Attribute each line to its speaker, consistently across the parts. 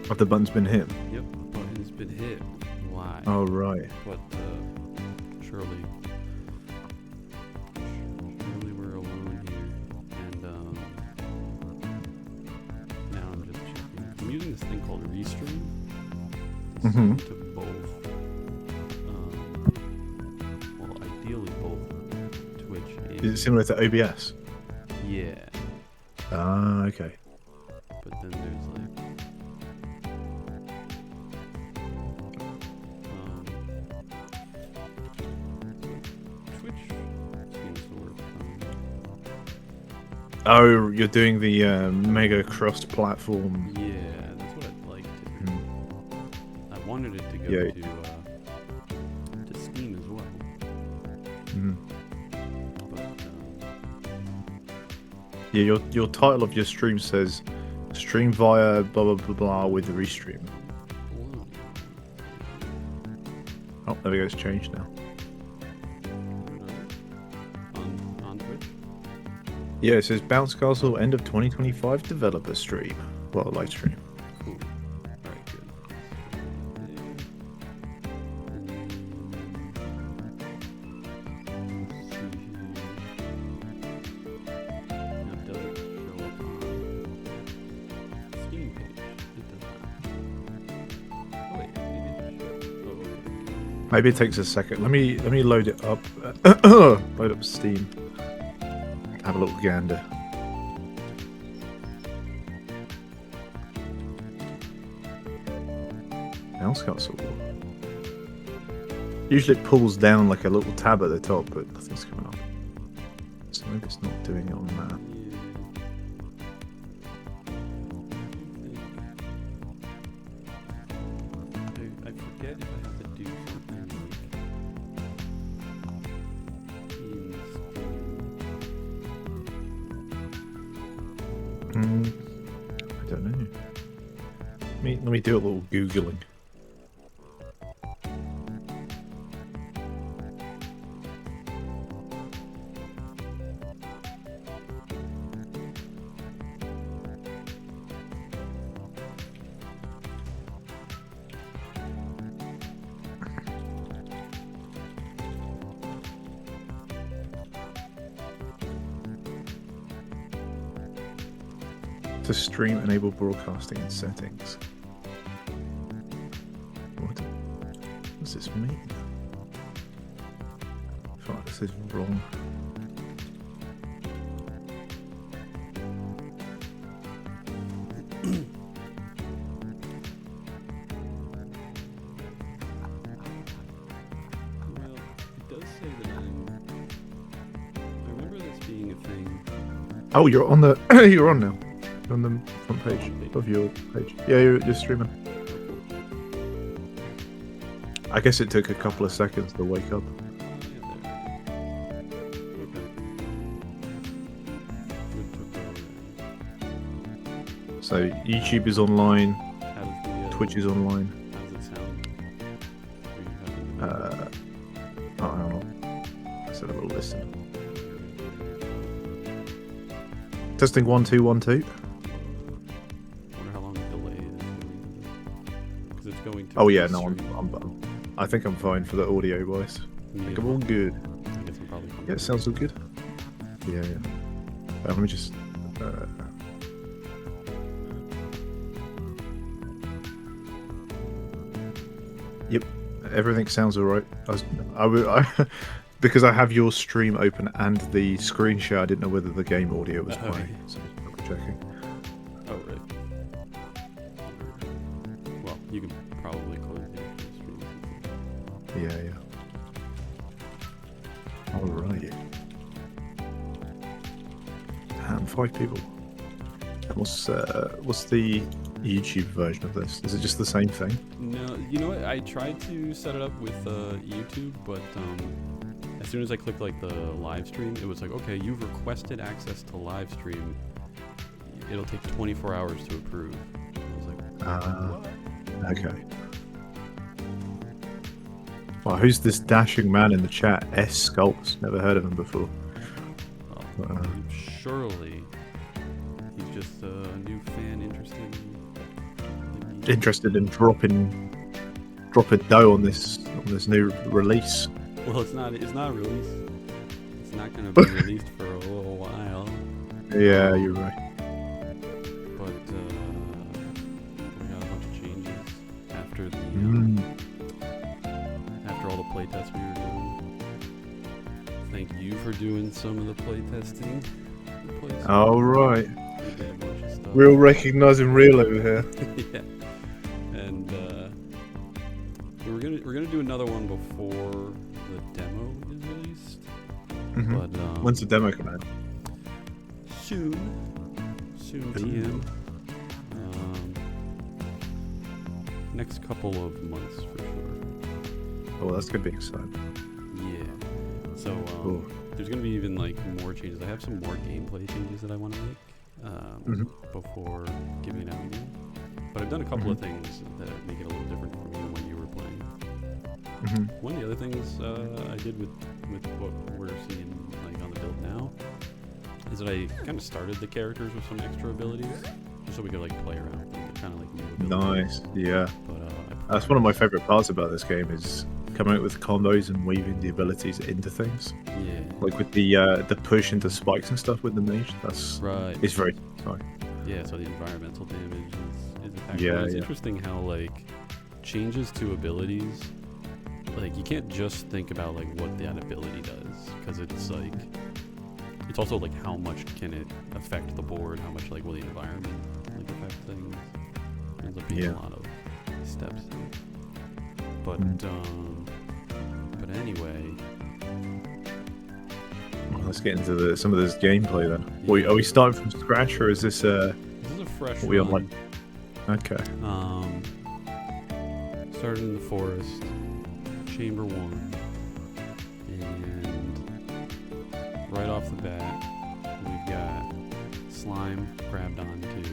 Speaker 1: Have the button's been hit?
Speaker 2: Yep, the button has been hit. Why?
Speaker 1: Oh, right.
Speaker 2: But surely we're alone here. And now I'm just checking. I'm using this thing called Restream.
Speaker 1: Mm-hmm.
Speaker 2: To both, well, ideally both Twitch and...
Speaker 1: Is it similar to OBS?
Speaker 2: Yeah.
Speaker 1: Ah, okay.
Speaker 2: But then there's like... Twitch seems to work fine.
Speaker 1: Oh, you're doing the mega cross-platform.
Speaker 2: Yeah, that's what I'd like to do. I wanted it to go to Steam as well. But
Speaker 1: yeah, your title of your stream says stream via blah blah blah blah with the Restream. Oh, there we go. It's changed now.
Speaker 2: on Twitch?
Speaker 1: Yeah, it says Bounce Castle end of 2025 developer stream. Well, live stream.
Speaker 2: Cool. Alright, good.
Speaker 1: Maybe it takes a second. Let me load it up. Load up Steam. Have a little gander. Bounce Castle. Usually it pulls down like a little tab at the top, but nothing's coming up. So maybe it's not doing it on that.
Speaker 2: I forget if I have to do something like
Speaker 1: I don't know. Let me do a little Googling. To stream enable broadcasting and settings. What does this mean? I feel like this is wrong.
Speaker 2: Well, it does say that I remember this being a thing.
Speaker 1: Oh, you're on the you're on now. On the front page of your page. Yeah, you're streaming. I guess it took a couple of seconds to wake up. So YouTube is online, Twitch is online.
Speaker 2: How does it sound?
Speaker 1: I don't know. Let's have a little listen. Testing 1 2 1 2.
Speaker 2: Wonder how long the delay is. Because it's going to.
Speaker 1: Oh yeah, no, I think I'm fine for the audio voice. I think I'm all good.
Speaker 2: I guess I'm probably fine.
Speaker 1: Yeah, it sounds all good. Yeah. Let me just. Yep, everything sounds alright. Because I have your stream open and the screen share, I didn't know whether the game audio was playing, so just double checking.
Speaker 2: Oh right. Well, you can probably close the stream.
Speaker 1: Yeah. Alright. Damn, 5 people. What's the YouTube version of this? Is it just the same thing?
Speaker 2: No, you know what? I tried to set it up with YouTube, but as soon as I clicked like the live stream, it was like, okay, you've requested access to live stream. It'll take 24 hours to approve. I was like, what?
Speaker 1: Okay. Well, who's this dashing man in the chat? S Sculpts. Never heard of him before.
Speaker 2: Well, surely he's just a new fan interested in
Speaker 1: interested in dropping dough on this new release.
Speaker 2: Well, it's not released. It's not going to be released for a little while.
Speaker 1: Yeah, you're right.
Speaker 2: But we got a bunch of changes after the after all the playtests we were doing. Thank you for doing some of the playtesting.
Speaker 1: All right.
Speaker 2: We did a bunch of stuff.
Speaker 1: Real recognizing real over here.
Speaker 2: Yeah. And we're gonna do another one before the demo is released. But
Speaker 1: When's the demo come out?
Speaker 2: soon TM. Next couple of months for sure.
Speaker 1: Oh, that's gonna be exciting.
Speaker 2: Yeah. So
Speaker 1: Cool.
Speaker 2: there's gonna be even like more changes. I have some more gameplay changes that I want to make before giving it out again. But I've done a couple of things that make it a little different from me than when you were playing. One of the other things I did with what we're seeing like on the build now is that I kind of started the characters with some extra abilities, just so we could like play around with them, kind of like new abilities.
Speaker 1: Nice. Yeah.
Speaker 2: But
Speaker 1: That's one of my favorite parts about this game is coming up with combos and weaving the abilities into things.
Speaker 2: yeah,
Speaker 1: Like with the push into spikes and stuff with the mage. That's
Speaker 2: right.
Speaker 1: it's very satisfying.
Speaker 2: Yeah, so the environmental damage is impactful.
Speaker 1: Yeah,
Speaker 2: It's
Speaker 1: yeah.
Speaker 2: interesting how like changes to abilities, like you can't just think about like what that ability does, because it's like it's also like how much can it affect the board, how much like will the environment like affect things. It ends up being
Speaker 1: Yeah.
Speaker 2: a lot of steps. But but anyway,
Speaker 1: Well, let's get into some of this gameplay then. Are we starting from scratch or is this
Speaker 2: this is a fresh
Speaker 1: we on
Speaker 2: run.
Speaker 1: Okay.
Speaker 2: Started in the forest, chamber 1, and right off the bat, we've got slime grabbed onto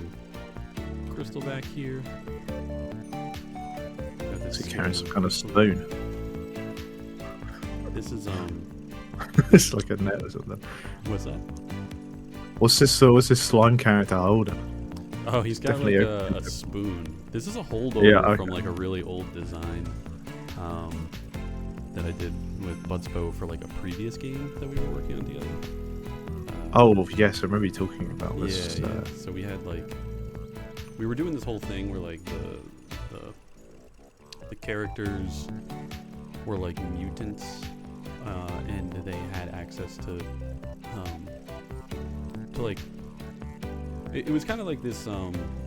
Speaker 2: crystal back here. Got this
Speaker 1: Is he carrying some
Speaker 2: silver
Speaker 1: kind of
Speaker 2: crystal.
Speaker 1: spoon?
Speaker 2: This is
Speaker 1: It's like a net or something.
Speaker 2: what's that?
Speaker 1: What's this slime character holding?
Speaker 2: Oh, he's got
Speaker 1: Definitely
Speaker 2: like
Speaker 1: a-
Speaker 2: a spoon. This is a holdover
Speaker 1: Yeah, okay.
Speaker 2: from like a really old design that I did with Budspo for like a previous game that we were working on together.
Speaker 1: Oh yes, I remember you talking about this.
Speaker 2: Yeah, yeah. So we had like we were doing this whole thing where like the characters were like mutants, and they had access to like it was kind of like this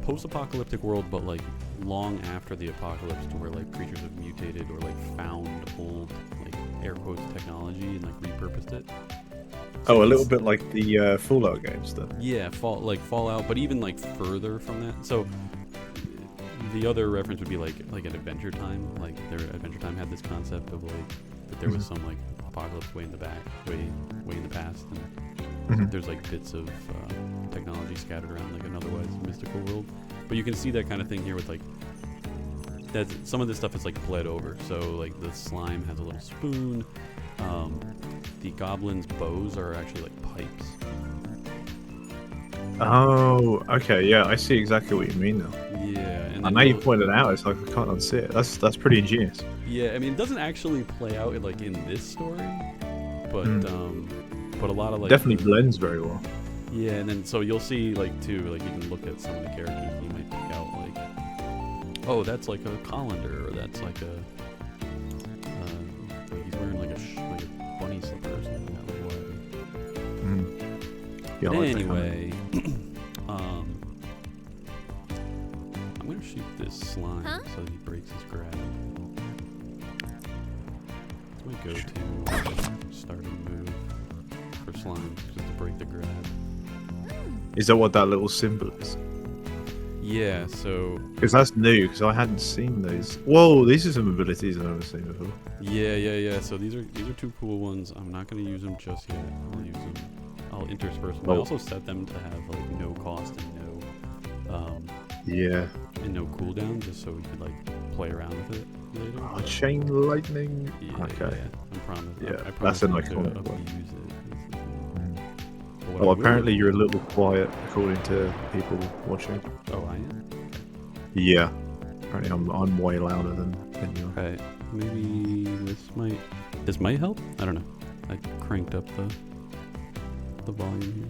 Speaker 2: post-apocalyptic world, but like long after the apocalypse, to where like creatures have mutated or like found old like air quotes technology and like repurposed it.
Speaker 1: Oh, a
Speaker 2: it's-
Speaker 1: little bit like the Fallout games then.
Speaker 2: Yeah, Fallout, but even like further from that. So the other reference would be like an Adventure Time. Like their Adventure Time had this concept of like that there was some like apocalypse way in the back, way in the past, and there's like bits of technology scattered around like an otherwise mystical world. But you can see that kind of thing here with like that. Some of this stuff is like bled over. So like the slime has a little spoon. The goblins' bows are actually like pipes.
Speaker 1: Oh, okay, yeah, I see exactly what you mean now.
Speaker 2: Yeah, and
Speaker 1: And
Speaker 2: then
Speaker 1: now you
Speaker 2: you'll-
Speaker 1: pointed it out, it's like I can't unsee it. That's pretty ingenious.
Speaker 2: Yeah, I mean, it doesn't actually play out like in this story, but a lot of like
Speaker 1: Definitely blends very well.
Speaker 2: Yeah, and then so you'll see like too, like you can look at some of the characters and you might pick out like, oh, that's like a colander, or that's like a like he's wearing like a bunny slipper or something. Like what?
Speaker 1: Yeah, I like that kind of-
Speaker 2: Anyway, I'm gonna shoot this slime so that he breaks his grab. It's my go-to starting move for slimes, just to break the grab.
Speaker 1: Is that what that little symbol is?
Speaker 2: Yeah, so
Speaker 1: Because that's new, because I hadn't seen those. Whoa, these are some abilities I've never seen before.
Speaker 2: yeah. So these are two cool ones. I'm not gonna use them just yet. I'll intersperse them. I
Speaker 1: Oh.
Speaker 2: also set them to have like no cost and
Speaker 1: Yeah.
Speaker 2: no cooldown, just so we could like play around with it later.
Speaker 1: Oh, chain lightning.
Speaker 2: Yeah,
Speaker 1: Okay.
Speaker 2: yeah. I promise.
Speaker 1: Yeah,
Speaker 2: I promise
Speaker 1: that's a
Speaker 2: not
Speaker 1: nice
Speaker 2: to
Speaker 1: one.
Speaker 2: abuse it. But what I
Speaker 1: Well,
Speaker 2: will-
Speaker 1: apparently you're a little quiet according to people watching.
Speaker 2: Oh, I am.
Speaker 1: Yeah. Apparently, I'm way louder than you are.
Speaker 2: Right. Maybe this might help. I don't know. I cranked up the volume here.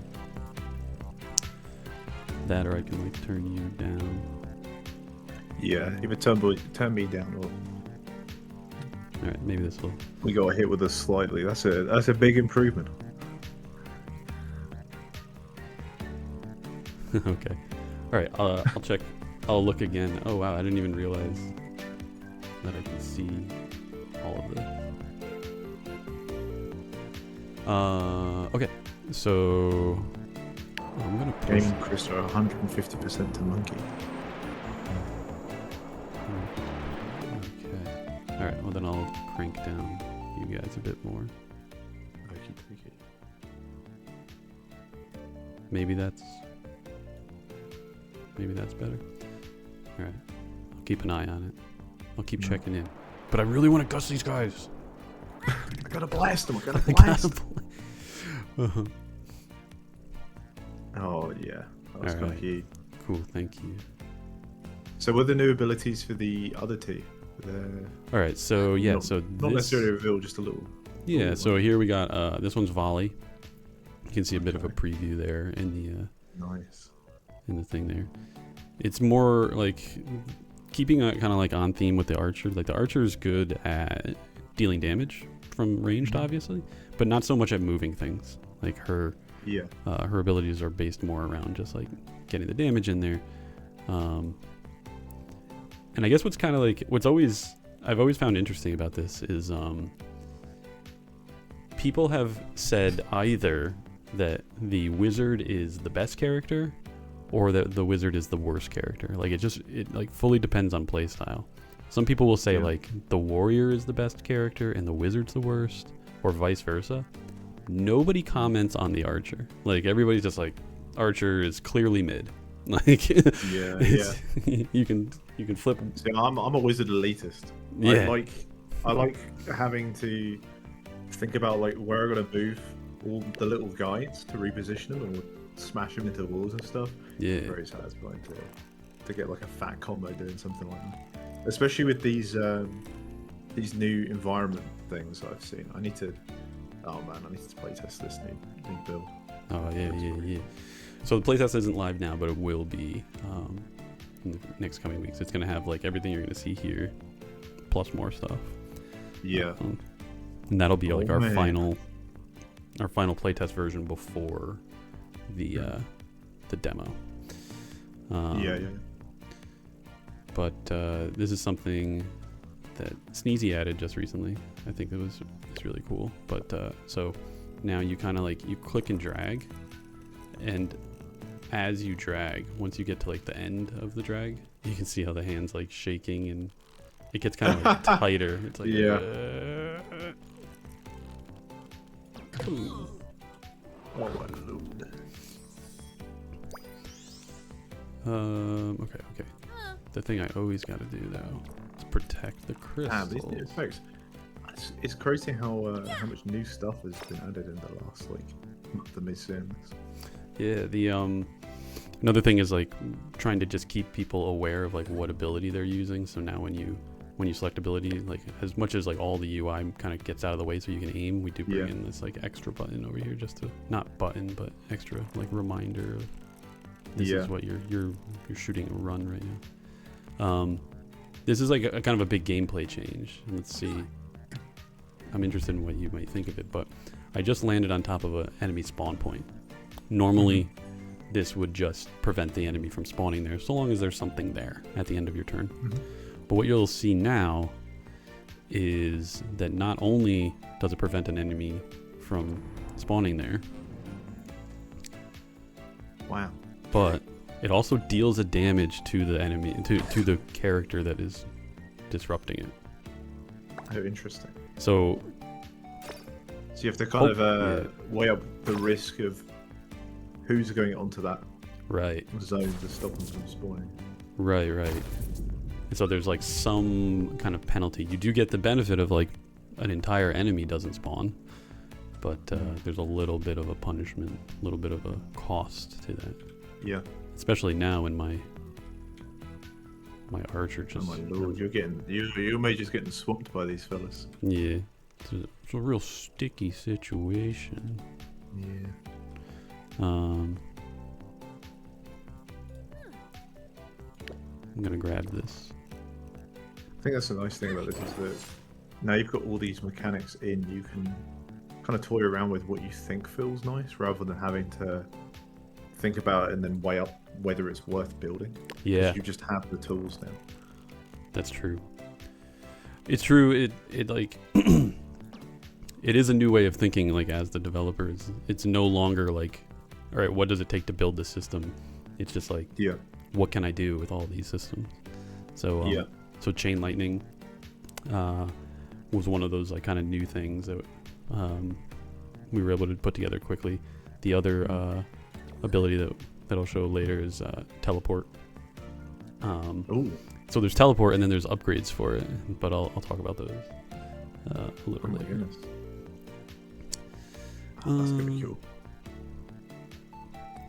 Speaker 2: That, or I can like turn you down.
Speaker 1: Yeah, either turn me down or
Speaker 2: All right. Maybe this will.
Speaker 1: we got hit with us slightly. That's a big improvement.
Speaker 2: Okay. All right. I'll check. I'll look again. Oh wow! I didn't even realize that I can see all of this. Okay. So I'm gonna push.
Speaker 1: Gaming Crystal 150% to monkey.
Speaker 2: Okay. All right. Well, then I'll crank down you guys a bit more.
Speaker 1: Okay.
Speaker 2: Maybe that's better. All right. I'll keep an eye on it. I'll keep checking in. But I really want to gust these guys.
Speaker 1: I gotta blast them. I gotta blast.
Speaker 2: Uh-huh.
Speaker 1: Oh yeah, that's kind of huge.
Speaker 2: Cool. Thank you.
Speaker 1: So, what are the new abilities for the other two?
Speaker 2: All right. So yeah.
Speaker 1: Not necessarily reveal, just a little.
Speaker 2: Yeah. So here we got this one's volley. You can see a bit of a preview there in the
Speaker 1: Nice.
Speaker 2: in the thing there. It's more like keeping kind of like on theme with the archer. Like the archer is good at dealing damage from ranged, obviously, but not so much at moving things. Like her abilities are based more around just like getting the damage in there. And I guess what's kind of like I've always found interesting about this is people have said either that the wizard is the best character or that the wizard is the worst character. Like it like fully depends on playstyle. Some people will say like the warrior is the best character and the wizard's the worst, or vice versa. Nobody comments on the archer. Like everybody's just like, archer is clearly mid. Like you can flip.
Speaker 1: See, I'm a wizard elitist.
Speaker 2: Yeah.
Speaker 1: I like having to think about like where I'm gonna move all the little guys to reposition them and smash them into walls and stuff.
Speaker 2: Yeah.
Speaker 1: Very satisfying to get like a fat combo doing something like that. Especially with these new environment things I've seen. I need to playtest this new build.
Speaker 2: Oh yeah. So the playtest isn't live now, but it will be in the next coming weeks. It's gonna have like everything you're gonna see here, plus more stuff.
Speaker 1: Yeah.
Speaker 2: And that'll be like our final playtest version before the demo. Yeah. But this is something that Sneezy added just recently. I think it's really cool. But so now you kind of like you click and drag, and as you drag, once you get to like the end of the drag, you can see how the hand's like shaking and it gets kind of like tighter. It's like Okay. The thing I always got to do though is protect the crystals.
Speaker 1: These new effects. It's crazy how much new stuff has been added in the last month of me seeing this.
Speaker 2: Yeah, the another thing is like trying to just keep people aware of like what ability they're using. So now when you select ability, like as much as like all the UI kind of gets out of the way so you can aim, we do bring in this like extra button over here, just to not button but extra like reminder of this is what you're shooting a run right now. This is like a kind of a big gameplay change. Let's see. I'm interested in what you might think of it, but I just landed on top of an enemy spawn point. Normally, this would just prevent the enemy from spawning there, so long as there's something there at the end of your turn. But what you'll see now is that not only does it prevent an enemy from spawning there,
Speaker 1: wow,
Speaker 2: but it also deals a damage to the enemy, to the character that is disrupting it.
Speaker 1: Oh, interesting.
Speaker 2: So
Speaker 1: you have to kind of weigh up the risk of who's going onto that zone to stop them from spawning.
Speaker 2: Right. And so there's like some kind of penalty. You do get the benefit of like an entire enemy doesn't spawn, but there's a little bit of a punishment, a little bit of a cost to that.
Speaker 1: Yeah.
Speaker 2: Especially now in My archer
Speaker 1: Oh
Speaker 2: just.
Speaker 1: my lord, you may just getting swamped by these fellas.
Speaker 2: Yeah. It's a real sticky situation.
Speaker 1: Yeah.
Speaker 2: I'm gonna grab this.
Speaker 1: I think that's the nice thing about this is that now you've got all these mechanics in, you can kind of toy around with what you think feels nice rather than having to think about it and then weigh up whether it's worth building.
Speaker 2: Yeah.
Speaker 1: You just have the tools now.
Speaker 2: That's true. It's true. It like it is a new way of thinking. Like as the developers, it's no longer like, all right, what does it take to build this system? It's just like,
Speaker 1: Yeah.
Speaker 2: what can I do with all these systems? So
Speaker 1: Yeah.
Speaker 2: So chain lightning was one of those like kind of new things that we were able to put together quickly. The other ability that I'll show later is teleport.
Speaker 1: Ooh.
Speaker 2: So there's teleport and then there's upgrades for it, but I'll talk about those a little
Speaker 1: Oh my
Speaker 2: later.
Speaker 1: goodness. Oh, that's gonna be cool.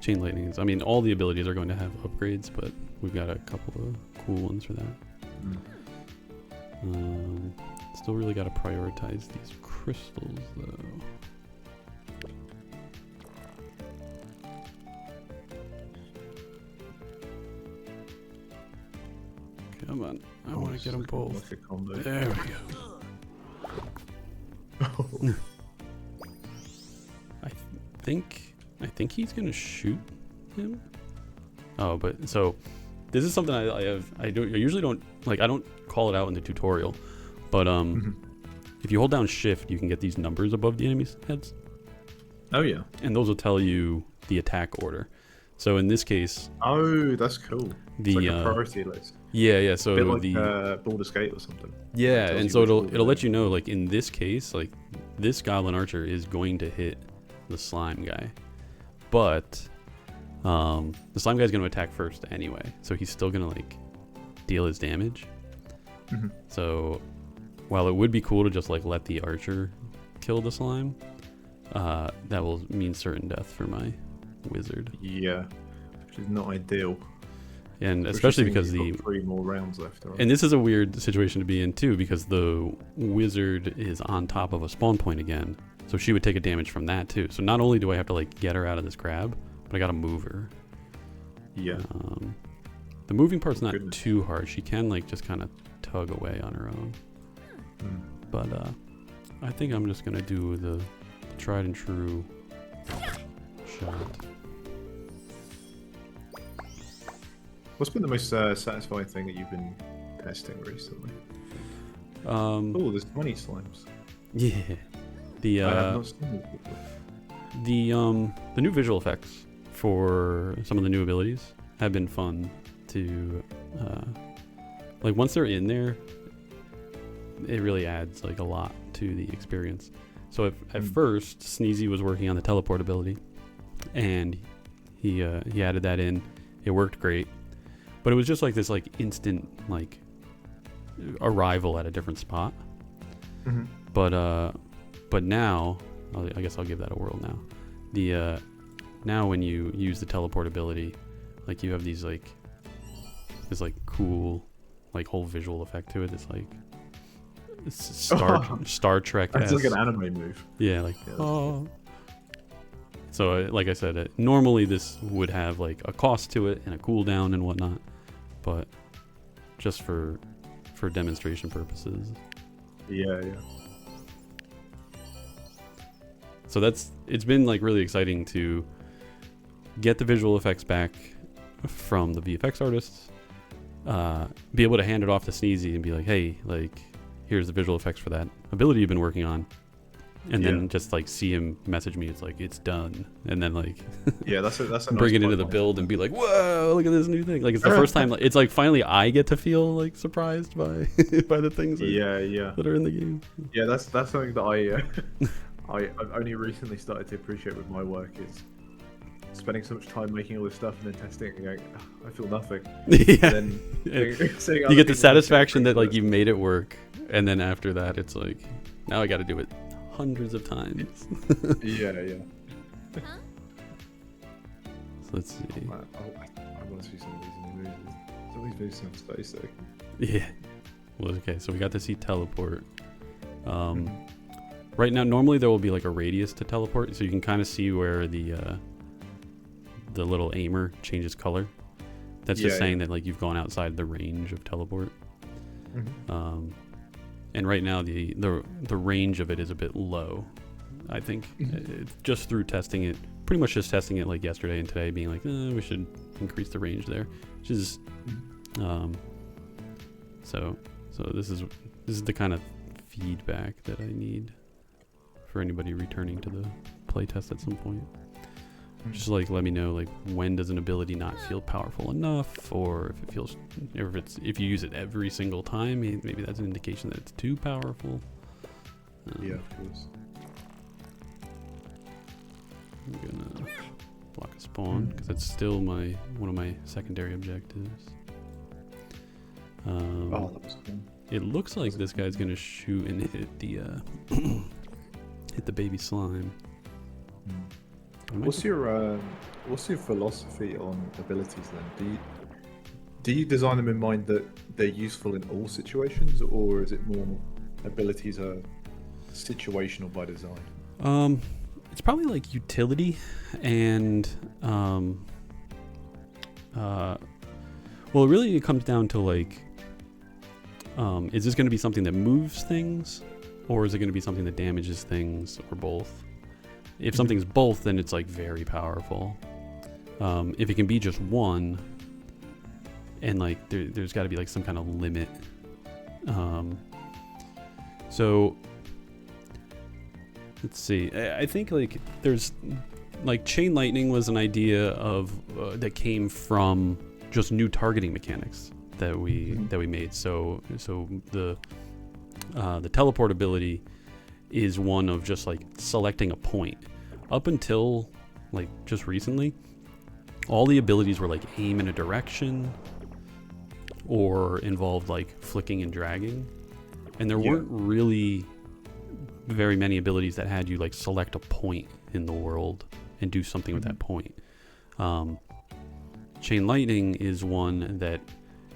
Speaker 2: Chain lightnings. I mean, all the abilities are going to have upgrades, but we've got a couple of cool ones for that. Still really got to prioritize these crystals though. Come on, I want to get them both.
Speaker 1: Like a combo.
Speaker 2: There we go. I think he's gonna shoot him. Oh, but so this is something I usually don't like. I don't call it out in the tutorial, but if you hold down shift, you can get these numbers above the enemy's heads.
Speaker 1: Oh yeah.
Speaker 2: And those will tell you the attack order. So in this case,
Speaker 1: oh, that's cool. It's like a priority list.
Speaker 2: Yeah. So
Speaker 1: a bit like
Speaker 2: the
Speaker 1: Baldur's Gate or something.
Speaker 2: Yeah, and so it'll let you know, like in this case, like this Goblin Archer is going to hit the slime guy, but the slime guy's going to attack first anyway, so he's still going to like deal his damage.
Speaker 1: Mm-hmm.
Speaker 2: So while it would be cool to just like let the archer kill the slime, that will mean certain death for my wizard.
Speaker 1: Yeah, which is not ideal.
Speaker 2: And especially because the
Speaker 1: 3 more rounds left. Right?
Speaker 2: And this is a weird situation to be in too, because the wizard is on top of a spawn point again, so she would take a damage from that too. So not only do I have to like get her out of this crab, but I gotta move her.
Speaker 1: Yeah.
Speaker 2: The moving part's not too hard. She can like just kind of tug away on her own. But I think I'm just gonna do the tried and true shot.
Speaker 1: What's been the most satisfying thing that you've been testing recently? Oh, there's 20 slimes.
Speaker 2: Yeah. The
Speaker 1: I have not seen these before.
Speaker 2: the new visual effects for some of the new abilities have been fun to like once they're in there, it really adds like a lot to the experience. So at first Sneezy was working on the teleport ability, and he added that in. It worked great, but it was just like this like instant like arrival at a different spot. But now I guess I'll give that a whirl now. The now when you use the teleport ability, like you have these like this like cool like whole visual effect to it. It's like Star Trek.
Speaker 1: It's like an anime move.
Speaker 2: Yeah, like oh. So like I said, normally this would have like a cost to it and a cooldown and whatnot, but just for demonstration purposes.
Speaker 1: Yeah.
Speaker 2: So it's been like really exciting to get the visual effects back from the VFX artists, be able to hand it off to Sneezy and be like, hey, like here's the visual effects for that ability you've been working on, and then just like see him message me, it's like it's done, and then like
Speaker 1: that's a
Speaker 2: bring it into the build and be like, whoa, look at this new thing. Like it's the first time, it's like finally I get to feel like surprised by by the things that are in the game.
Speaker 1: Yeah, that's something that I've only recently started to appreciate with my work, is spending so much time making all this stuff and then testing it and going, I feel nothing.
Speaker 2: Yeah.
Speaker 1: And then
Speaker 2: you get the satisfaction that like you made it work, and then after that it's like, now I got to do it hundreds of times.
Speaker 1: Yeah.
Speaker 2: So let's see.
Speaker 1: I want to see some of these new movies. So these moves sound so sick.
Speaker 2: Yeah. Well, okay, so we got to see teleport. Right now, normally there will be like a radius to teleport, so you can kind of see where the little aimer changes color. That's just saying that like you've gone outside the range of teleport. And right now the range of it is a bit low. I think just through testing it, pretty much just testing it like yesterday and today, being like, we should increase the range there, which is so this is the kind of feedback that I need for anybody returning to the playtest at some point. Just like let me know like when does an ability not feel powerful enough, or if it feels, or if you use it every single time, maybe that's an indication that it's too powerful.
Speaker 1: Yeah, of course.
Speaker 2: I'm gonna block a spawn because that's still one of my secondary objectives.
Speaker 1: Oh, that was cool.
Speaker 2: It looks like this guy's gonna shoot and hit the hit the baby slime.
Speaker 1: What's your philosophy on abilities then? Do you design them in mind that they're useful in all situations, or is it more abilities are situational by design?
Speaker 2: It's probably like utility and well, really it comes down to like, is this going to be something that moves things, or is it going to be something that damages things, or both? If something's both, then it's like very powerful. If it can be just one, and like there's got to be like some kind of limit. So let's see. I think like there's like chain lightning was an idea of that came from just new targeting mechanics that we made. So the teleport ability is one of just like selecting a point. Up until like just recently, all the abilities were like aim in a direction or involved like flicking and dragging, and there weren't really very many abilities that had you like select a point in the world and do something with that point. Chain lightning is one that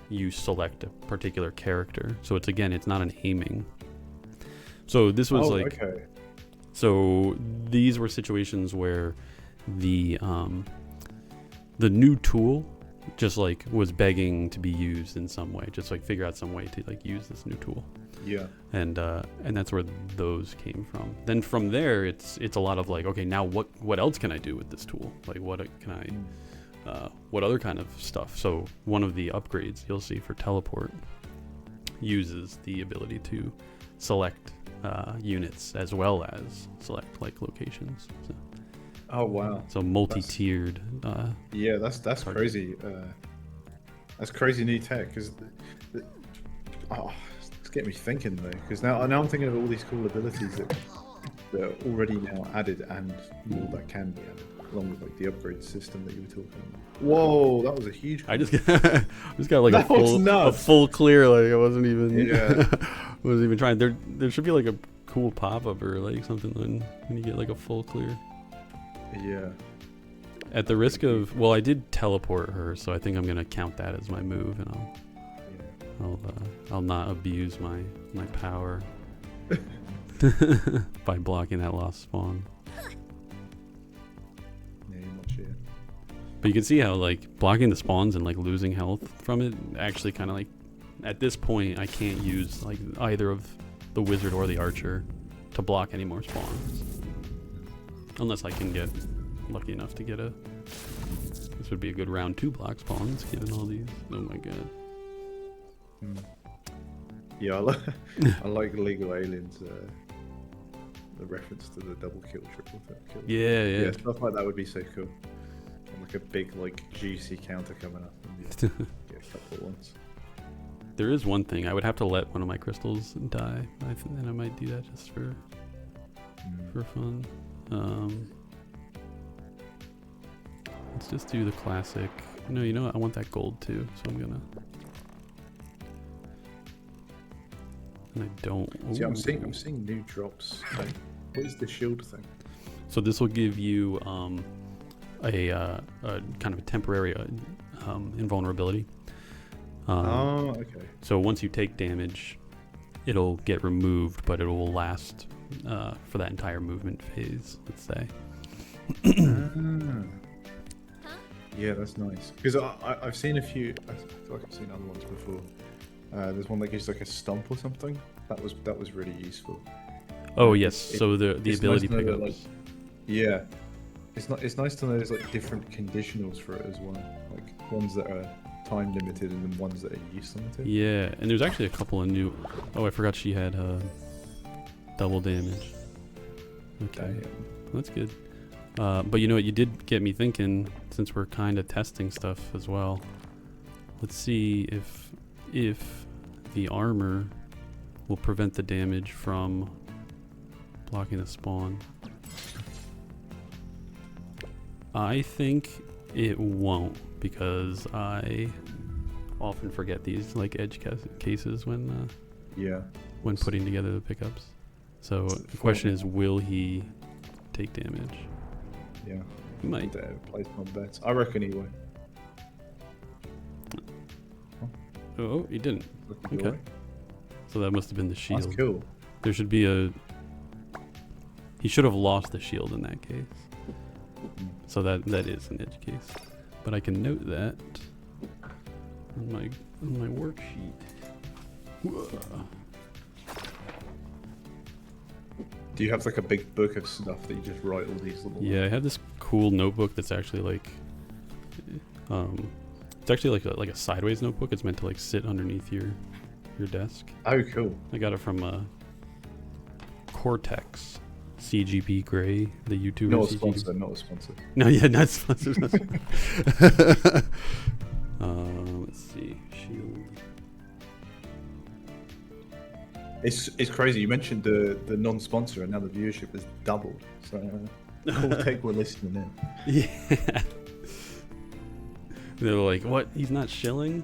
Speaker 2: you select a particular character, so it's not an aiming. So this was
Speaker 1: okay.
Speaker 2: So these were situations where the new tool just like was begging to be used in some way, just like figure out some way to like use this new tool.
Speaker 1: Yeah.
Speaker 2: And that's where those came from. Then from there, it's a lot of like, okay, now what else can I do with this tool? Like what other kind of stuff? So one of the upgrades you'll see for teleport uses the ability to select units as well as select like locations. So,
Speaker 1: oh wow!
Speaker 2: So multi-tiered.
Speaker 1: Yeah, that's crazy. That's crazy new tech. Because it's getting me thinking though. Because now I'm thinking of all these cool abilities that are already now added and more that can be added, along with like the upgrade system that you were talking about. Whoa, that was a huge.
Speaker 2: I just got like a full clear. Like I wasn't even. wasn't even trying. There should be like a cool pop-up or like something when you get like a full clear.
Speaker 1: Yeah.
Speaker 2: At the risk of, well, I did teleport her, so I think I'm gonna count that as my move, and I'll not abuse my power by blocking that lost spawn. But you can see how like blocking the spawns and like losing health from it actually kind of like, at this point I can't use like either of the wizard or the archer to block any more spawns, unless I can get lucky enough to get this would be a good round 2 block spawns given all these. Oh my god.
Speaker 1: Yeah, I like League of Aliens, the reference to the double kill, triple kill.
Speaker 2: Yeah,
Speaker 1: stuff like that would be so cool. Like a big like juicy counter coming up and you get a couple at once.
Speaker 2: There is one thing, I would have to let one of my crystals die. I think then I might do that just for fun. Let's just do the classic. No, you know what? I want that gold too, so I'm gonna. And I don't.
Speaker 1: See, I'm seeing new drops. Like, what is the shield thing?
Speaker 2: So this will give you a kind of a temporary invulnerability.
Speaker 1: Oh, okay.
Speaker 2: So once you take damage, it'll get removed, but it will last for that entire movement phase, let's say.
Speaker 1: Ah. Yeah, that's nice. Because I've seen a few. I feel like I've seen other ones before. There's one that gives like a stomp or something. That was really useful.
Speaker 2: Oh yes, so the
Speaker 1: it's
Speaker 2: ability
Speaker 1: nice to know
Speaker 2: pickups.
Speaker 1: that, like, yeah, it's nice to know there's like different conditionals for it as well. Like ones that are time limited and then ones that are use limited.
Speaker 2: Yeah, and there's actually a couple of new. Oh, I forgot she had double damage. Okay, that's good. But you know what? You did get me thinking. Since we're kind of testing stuff as well, let's see if the armor will prevent the damage from blocking the spawn. I think it won't, because I often forget these like edge cases when putting together the pickups. So the question is, will he take damage?
Speaker 1: Yeah.
Speaker 2: He might.
Speaker 1: Place my bets. I reckon he will.
Speaker 2: Oh, he didn't. Okay. So that must have been the shield.
Speaker 1: That's cool.
Speaker 2: There should be a... He should have lost the shield in that case. So that is an edge case. But I can note that on my worksheet.
Speaker 1: Do you have like a big book of stuff that you just write all these little...
Speaker 2: Yeah, I have this cool notebook that's actually like... it's actually like a sideways notebook. It's meant to like sit underneath your desk.
Speaker 1: Oh, cool.
Speaker 2: I got it from Cortex CGP Grey, the YouTuber.
Speaker 1: Not a sponsor, not a sponsor.
Speaker 2: No, yeah, not sponsored. Let's see. Shield.
Speaker 1: It's crazy. You mentioned the non-sponsor, and now the viewership has doubled. So, Cortex were listening in.
Speaker 2: Yeah. They're like, what? He's not shilling?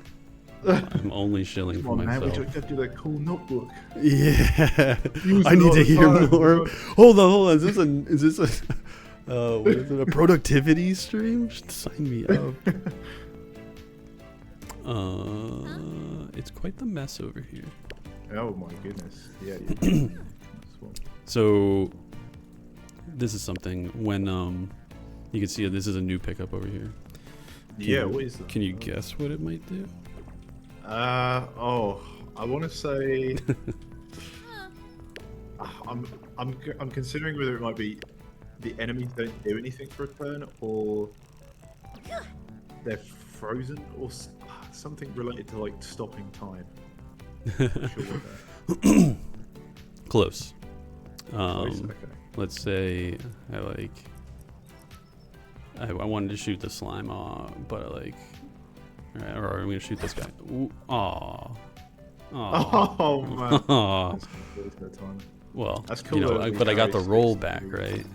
Speaker 2: I'm only shilling for myself.
Speaker 1: Man, we just have to do that cool notebook.
Speaker 2: Yeah. I need to hear more. Hold on. Is this a what is it, a productivity stream? Sign me up. It's quite the mess over here.
Speaker 1: Oh my goodness. Yeah.
Speaker 2: So this is something when you can see this is a new pickup over here.
Speaker 1: What is that?
Speaker 2: Can you guess what it might do?
Speaker 1: I want to say I'm considering whether it might be the enemies don't do anything for a turn, or they're frozen, or something related to like stopping time. Not sure what that.
Speaker 2: Close.
Speaker 1: Okay.
Speaker 2: Let's say I wanted to shoot the slime, but alright, or I'm gonna shoot this guy. Ooh, aw.
Speaker 1: Oh man.
Speaker 2: Well,
Speaker 1: that's cool,
Speaker 2: but I got the rollback, right?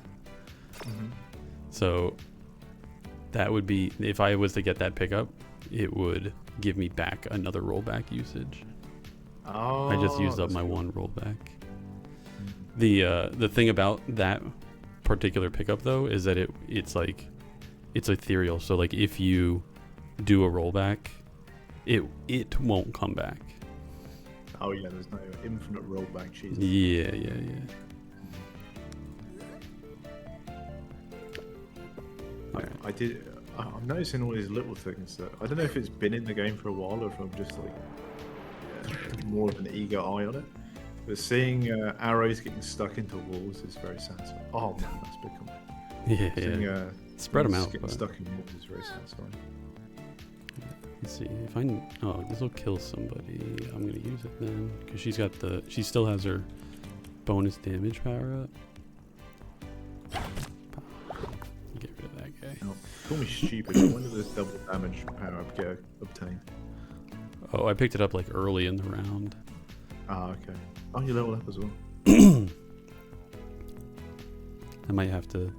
Speaker 1: Mm-hmm.
Speaker 2: So that would be, if I was to get that pickup, it would give me back another rollback usage.
Speaker 1: Oh,
Speaker 2: I just used up my one rollback. The thing about that particular pickup though is that it's ethereal. So like if you do a rollback, it won't come back.
Speaker 1: Oh yeah, there's no infinite rollback. Jesus.
Speaker 2: Yeah.
Speaker 1: I did. I'm noticing all these little things that I don't know if it's been in the game for a while or if I'm just like more of an eager eye on it. But seeing arrows getting stuck into walls is very satisfying. Oh man, that's become. Seeing,
Speaker 2: Spread them out.
Speaker 1: Getting stuck in walls is very satisfying.
Speaker 2: Let's see if this will kill somebody. I'm gonna use it then because she still has her bonus damage power up. Get rid of that guy.
Speaker 1: No, call me stupid. When did this double damage power up get obtained?
Speaker 2: Oh, I picked it up like early in the round.
Speaker 1: Ah, okay. Oh, you level up as well.
Speaker 2: I might have to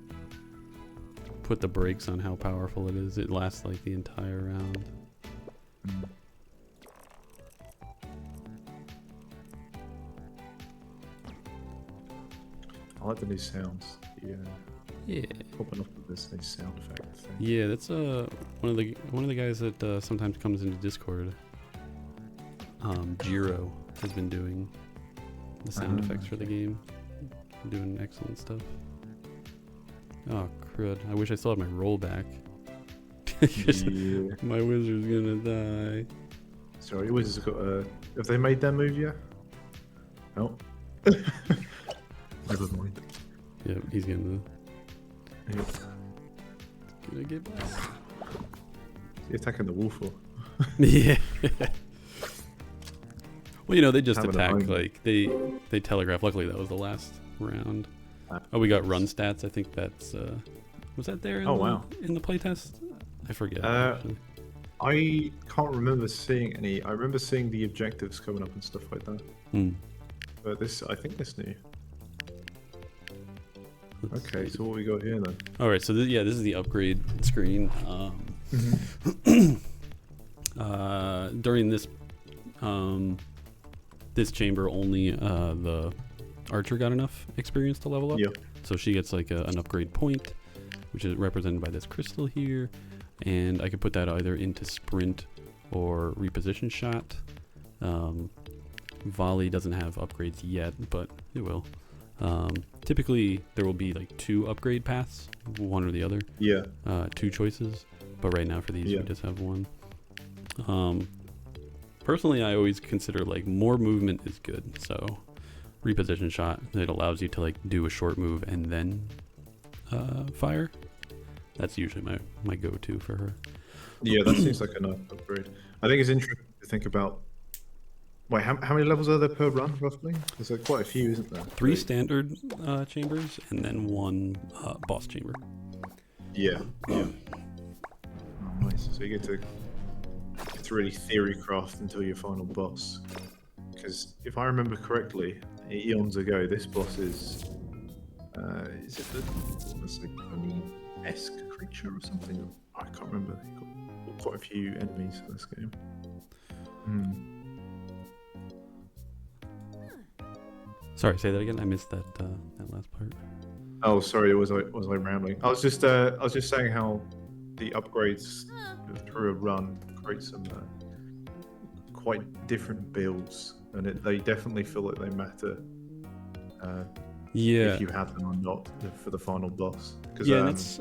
Speaker 2: put the brakes on how powerful it is. It lasts like the entire round.
Speaker 1: I like the new sounds.
Speaker 2: Yeah.
Speaker 1: Popping up with this new sound effect thing.
Speaker 2: Yeah, that's one of the guys that sometimes comes into Discord. Jiro has been doing the sound effects for the
Speaker 1: Okay.
Speaker 2: game. Doing excellent stuff. Oh crud! I wish I still had my rollback.
Speaker 1: Yeah.
Speaker 2: My wizard's gonna die.
Speaker 1: Sorry, Wizards have got have they made their move yet? No. Never mind.
Speaker 2: Yeah, he's gonna
Speaker 1: Yep.
Speaker 2: get back.
Speaker 1: You're attacking the wolf or?
Speaker 2: Yeah. Well, you know, they just
Speaker 1: Having a
Speaker 2: attack,
Speaker 1: moment.
Speaker 2: like, they telegraph. Luckily, that was the last round.
Speaker 1: Ah.
Speaker 2: Oh, we got run stats. I think that's, was that there in,
Speaker 1: Oh,
Speaker 2: the,
Speaker 1: wow.
Speaker 2: in the playtest? I forget,
Speaker 1: Uh,
Speaker 2: actually.
Speaker 1: I can't remember seeing any. I remember seeing the objectives coming up and stuff like that.
Speaker 2: Hmm.
Speaker 1: But this, I think this new.
Speaker 2: Let's
Speaker 1: Okay,
Speaker 2: see.
Speaker 1: so what we got here then?
Speaker 2: All right, so yeah, this is the upgrade screen. During this this chamber, only the archer got enough experience to level up.
Speaker 1: Yeah.
Speaker 2: So she gets like an upgrade point, which is represented by this crystal here, and I could put that either into sprint or reposition shot. Volley doesn't have upgrades yet, but it will. Typically, there will be like 2 upgrade paths, one or the other.
Speaker 1: Yeah.
Speaker 2: 2 choices, but right now for these
Speaker 1: Yeah.
Speaker 2: we just have one. Personally, I always consider like more movement is good. So reposition shot, it allows you to like do a short move and then fire. That's usually my go-to for her.
Speaker 1: Yeah, that seems like a nice upgrade. I think it's interesting to think about. Wait, how many levels are there per run, roughly? There's like quite a few, isn't there?
Speaker 2: 3 standard chambers and then 1 boss chamber.
Speaker 1: Yeah, yeah. Oh, nice. So you get to really theory craft until your final boss. Because if I remember correctly, eons ago, this boss is it the what's it, esque creature or something? I can't remember. You've got quite a few enemies in this game.
Speaker 2: Sorry, say that again. I missed that that last part.
Speaker 1: Oh, sorry. Was I rambling? I was just saying how the upgrades through a run create some quite different builds, and they definitely feel like they matter.
Speaker 2: Yeah.
Speaker 1: If you have them or not for the final boss.
Speaker 2: Yeah, and that's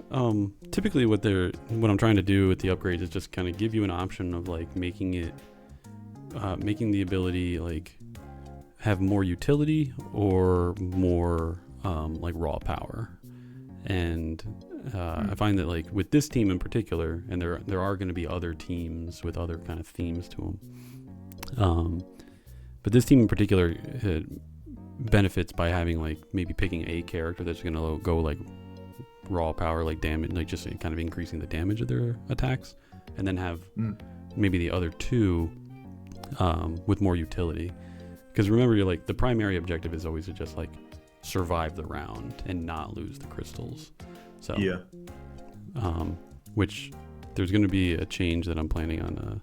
Speaker 2: typically what I'm trying to do with the upgrades is just kind of give you an option of like making the ability like have more utility or more like raw power. And I find that like with this team in particular, and there are going to be other teams with other kind of themes to them, but this team in particular benefits by having like maybe picking a character that's going to go like raw power, like damage, like just kind of increasing the damage of their attacks, and then have maybe the other 2 with more utility. Because remember, you're like the primary objective is always to just like survive the round and not lose the crystals. So
Speaker 1: yeah,
Speaker 2: which there's going to be a change that I'm planning on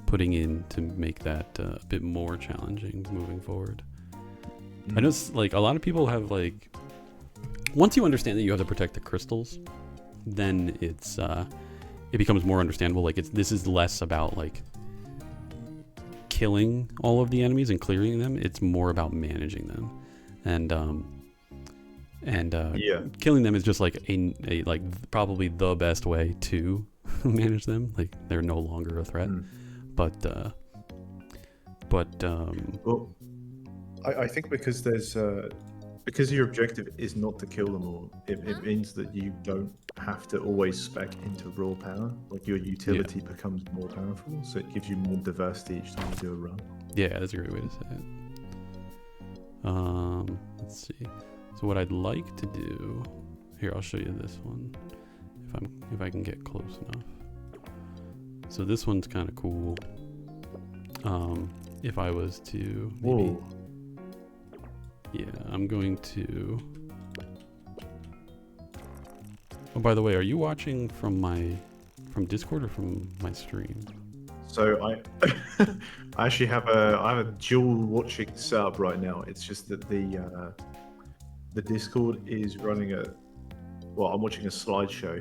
Speaker 2: putting in to make that a bit more challenging moving forward. I know like a lot of people have like, once you understand that you have to protect the crystals, then it becomes more understandable. Like this is less about like killing all of the enemies and clearing them. It's more about managing them, and killing them is just like a like probably the best way to manage them. Like they're no longer a threat, but
Speaker 1: well, I think because because your objective is not to kill them all, it means that you don't have to always spec into raw power. Like your utility becomes more powerful, so it gives you more diversity each time you do a run.
Speaker 2: Yeah, that's a great way to say it. Let's see. So what I'd like to do here, I'll show you this one if I can get close enough. So this one's kind of cool. If I was to maybe,
Speaker 1: Whoa.
Speaker 2: yeah, I'm going to. Oh, by the way, are you watching from Discord or from my stream?
Speaker 1: So I actually have a dual watching setup right now. It's just that the Discord is running I'm watching a slideshow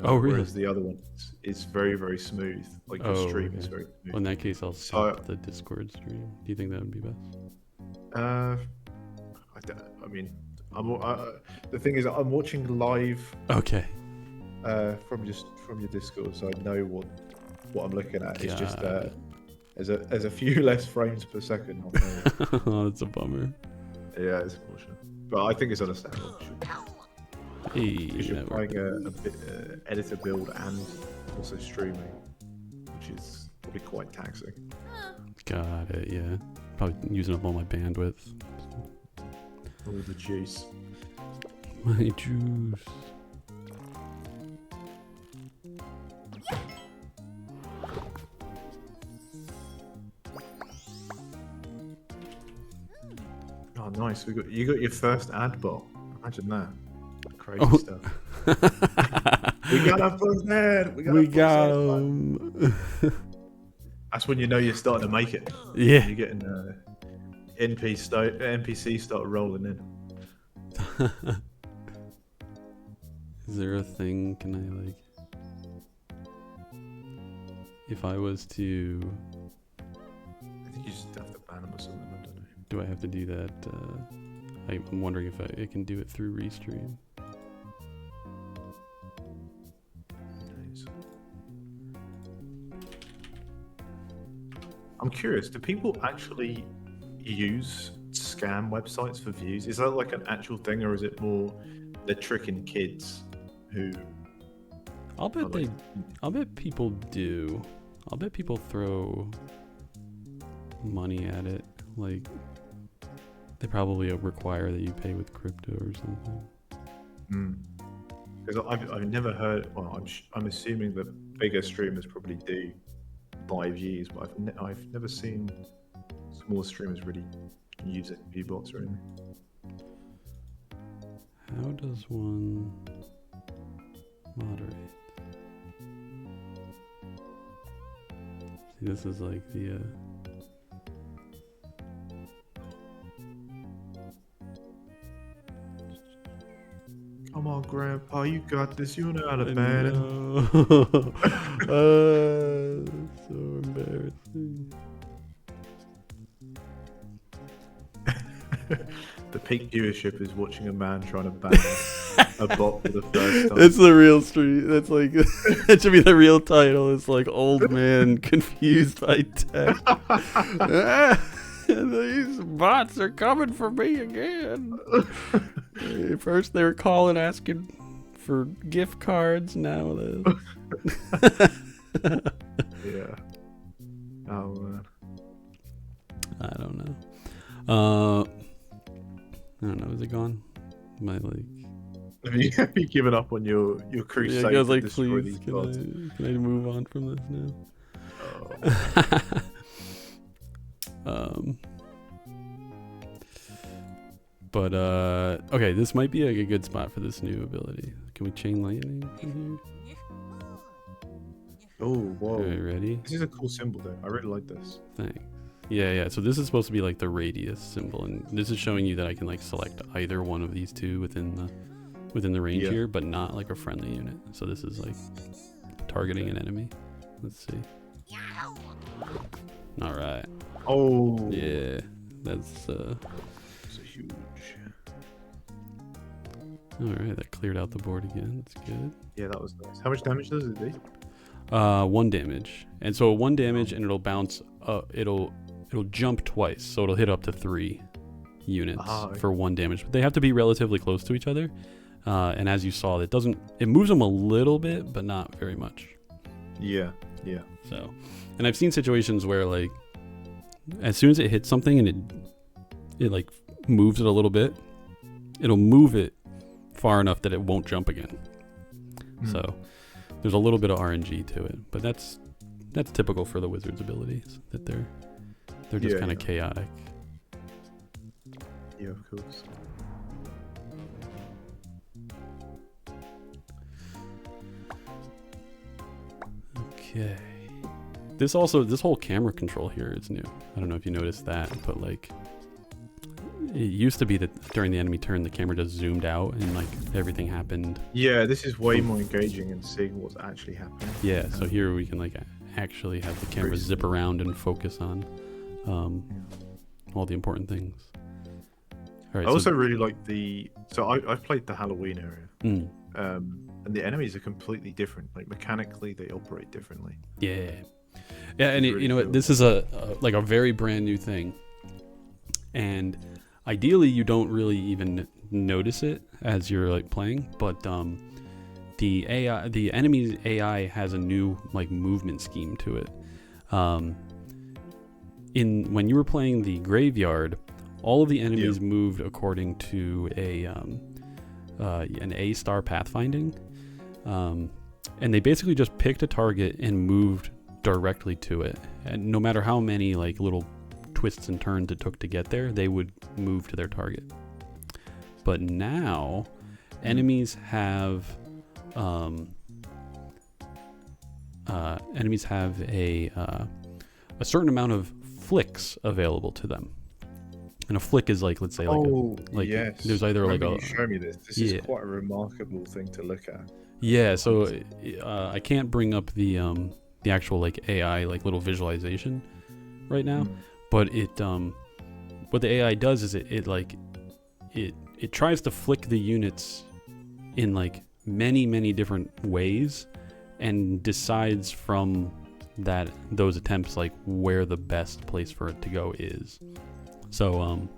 Speaker 2: Oh, really?
Speaker 1: Whereas the other one is very, very smooth. Like your stream is very smooth.
Speaker 2: Well, in that case, I'll stop the Discord stream. Do you think that would be best?
Speaker 1: I mean, the thing is, I'm watching live.
Speaker 2: Okay.
Speaker 1: From your Discord, so I know what I'm looking at. It's just there's a few less frames per second.
Speaker 2: Oh, that's a bummer.
Speaker 1: Yeah, it's unfortunate, but I think it's understandable.
Speaker 2: Hey,
Speaker 1: because you're playing a bit editor build and also streaming, which is probably quite taxing.
Speaker 2: Got it. Yeah, probably using up all my bandwidth.
Speaker 1: All the juice.
Speaker 2: My juice.
Speaker 1: Oh, nice! You got your first ad bot. Imagine that. Crazy stuff. We got our first ad. We got him. That's when you know you're starting to make it.
Speaker 2: Yeah.
Speaker 1: You're getting NPC start rolling in.
Speaker 2: Is there a thing? Can I like? If I was to,
Speaker 1: I think you just have to ban them or something. I don't know.
Speaker 2: Do I have to do that? I'm wondering if it can do it through Restream.
Speaker 1: Nice. I'm curious. Do people actually use scam websites for views? Is that like an actual thing, or is it more they're tricking kids who?
Speaker 2: I'll bet people do. I'll bet people throw money at it. Like, they probably require that you pay with crypto or something.
Speaker 1: Because I've never heard. Well, I'm assuming that bigger streamers probably do buy views, but I've never seen small streamers really using view bots or anything.
Speaker 2: How does one moderate? See, this is like the
Speaker 1: Come on, Grandpa, you got this. You know how to ban it.
Speaker 2: So embarrassing.
Speaker 1: The peak viewership is watching a man trying to ban a bot for the first time.
Speaker 2: It's the real stream. That's like that should be the real title. It's like old man confused by tech. These bots are coming for me again. First they were calling asking for gift cards. Now
Speaker 1: Yeah. Oh man.
Speaker 2: I don't know. I don't know. Is it gone? My like.
Speaker 1: Have you given up on your crusade?
Speaker 2: Yeah, I was like,
Speaker 1: to destroy
Speaker 2: please,
Speaker 1: these bots?
Speaker 2: can I move on from this now? But okay, this might be like a good spot for this new ability. Can we chain lightning from here?
Speaker 1: Oh, whoa!
Speaker 2: Alright, ready?
Speaker 1: This is a cool symbol, though. I really like this.
Speaker 2: Thanks. Yeah. So this is supposed to be like the radius symbol, and this is showing you that I can like select either one of these two within the range here, but not like a friendly unit. So this is like targeting an enemy. Let's see. All right.
Speaker 1: Oh.
Speaker 2: Yeah, that's
Speaker 1: It's a huge.
Speaker 2: All right, that cleared out the board again. That's good.
Speaker 1: Yeah, that was nice. How much damage does it do?
Speaker 2: 1 damage, and so 1 damage, and it'll bounce. It'll jump twice, so it'll hit up to 3 units for 1 damage. But they have to be relatively close to each other. And as you saw, it moves them a little bit, but not very much.
Speaker 1: Yeah.
Speaker 2: So, and I've seen situations where like, as soon as it hits something and it like moves it a little bit, it'll move it far enough that it won't jump again. So there's a little bit of RNG to it, but that's typical for the wizard's abilities, that they're just kind of chaotic.
Speaker 1: Yeah, of course.
Speaker 2: Okay. This whole camera control here is new. I don't know if you noticed that, but like it used to be that during the enemy turn, the camera just zoomed out and like everything happened.
Speaker 1: Yeah, this is way more engaging and seeing what's actually happening.
Speaker 2: Yeah, so here we can like actually have the camera zip around and focus on all the important things. All right,
Speaker 1: I also really like the. So I've played the Halloween area, and the enemies are completely different. Like mechanically, they operate differently.
Speaker 2: Yeah, and
Speaker 1: really
Speaker 2: you know what?
Speaker 1: cool.
Speaker 2: This is a very brand new thing, and ideally you don't really even notice it as you're like playing, but the enemy's AI has a new like movement scheme to it. When you were playing the graveyard, all of the enemies moved according to an A-star pathfinding, and they basically just picked a target and moved directly to it. And no matter how many like little twists and turns it took to get there, they would move to their target. But now, enemies have a certain amount of flicks available to them. And a flick is like, let's say, like
Speaker 1: yes.
Speaker 2: there's either like
Speaker 1: you show me this. This
Speaker 2: yeah.
Speaker 1: is quite a remarkable thing to look at.
Speaker 2: Yeah, so I can't bring up the actual like AI like little visualization right now, but it what the AI does is it tries to flick the units in like many different ways and decides from those attempts like where the best place for it to go is. So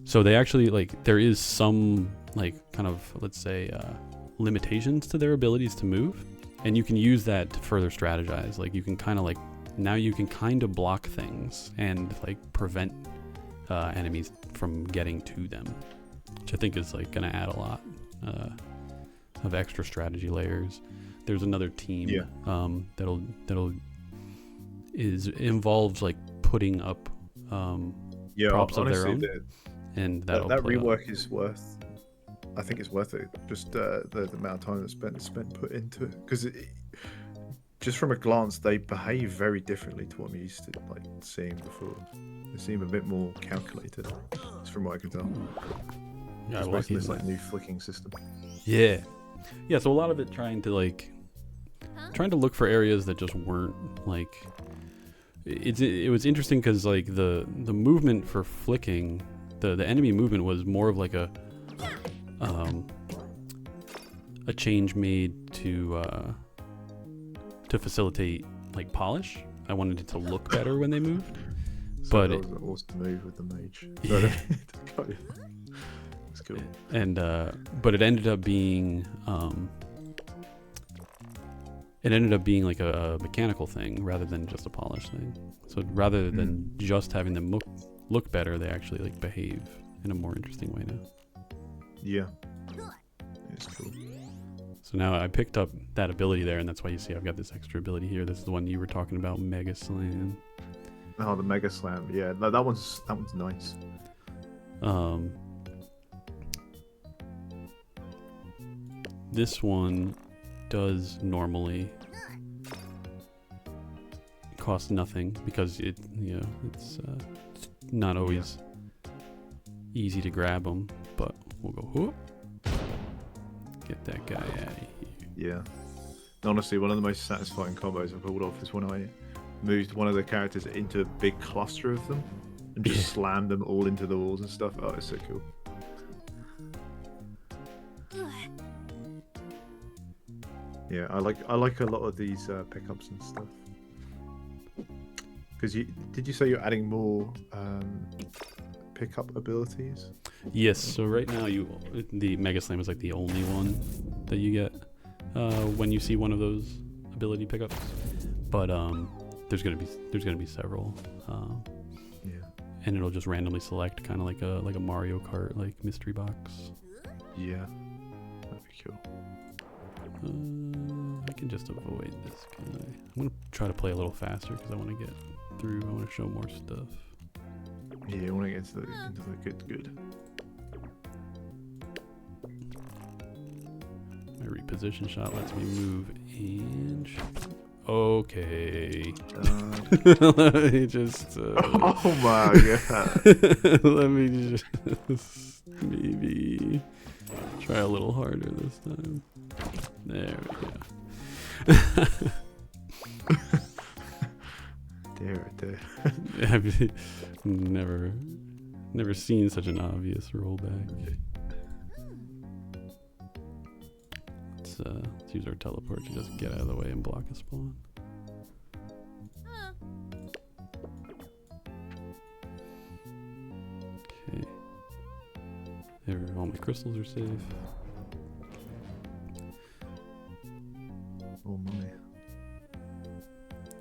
Speaker 2: so they actually like there is some like kind of, let's say, limitations to their abilities to move, and you can use that to further strategize. Like you can kind of like now you can kind of block things and like prevent enemies from getting to them, which I think is like going to add a lot of extra strategy layers. There's another team that'll involves like putting up props of their own, and that
Speaker 1: rework is worth. I think it's worth it. Just the amount of time that's spent put into it, because just from a glance, they behave very differently to what I'm used to like seeing before. They seem a bit more calculated, from what I can tell.
Speaker 2: Yeah,
Speaker 1: especially this like new flicking system.
Speaker 2: Yeah. So a lot of it trying to look for areas that just weren't like. It was interesting because like the movement for flicking, the enemy movement was more of like a change made to facilitate like polish. I wanted it to look better when they moved.
Speaker 1: So
Speaker 2: but
Speaker 1: that was an awesome move with the mage.
Speaker 2: Yeah.
Speaker 1: It's cool.
Speaker 2: And but it ended up being like a mechanical thing rather than just a polish thing. So rather than just having them look better, they actually like behave in a more interesting way now.
Speaker 1: Yeah, it's cool.
Speaker 2: So now I picked up that ability there, and that's why you see I've got this extra ability here. This is the one you were talking about, Mega Slam.
Speaker 1: Oh, the Mega Slam. Yeah, that one's nice.
Speaker 2: This one does normally cost nothing because it's not always easy to grab them, but we'll go whoop, get that guy out of here.
Speaker 1: Yeah, honestly, one of the most satisfying combos I've pulled off is when I moved one of the characters into a big cluster of them and just slammed them all into the walls and stuff. Oh, it's so cool. Yeah, I like a lot of these pickups and stuff. Because did you say you're adding more pickup abilities?
Speaker 2: Yes. So right now the Mega Slam is like the only one that you get when you see one of those ability pickups. But there's gonna be several.
Speaker 1: Yeah.
Speaker 2: And it'll just randomly select, kind of like a Mario Kart like mystery box.
Speaker 1: Yeah, that'd be cool.
Speaker 2: I can just avoid this guy. I'm gonna try to play a little faster because I want to get through. I want to show more stuff.
Speaker 1: Yeah, I want to get into the good.
Speaker 2: My reposition shot lets me move and Okay.
Speaker 1: Uh,
Speaker 2: Let me just.
Speaker 1: oh my god.
Speaker 2: Let me just maybe try a little harder this time. There we go.
Speaker 1: Dear.
Speaker 2: I've never seen such an obvious rollback. Let's use our teleport to just get out of the way and block a spawn. Okay. There, all my crystals are safe.
Speaker 1: Oh my.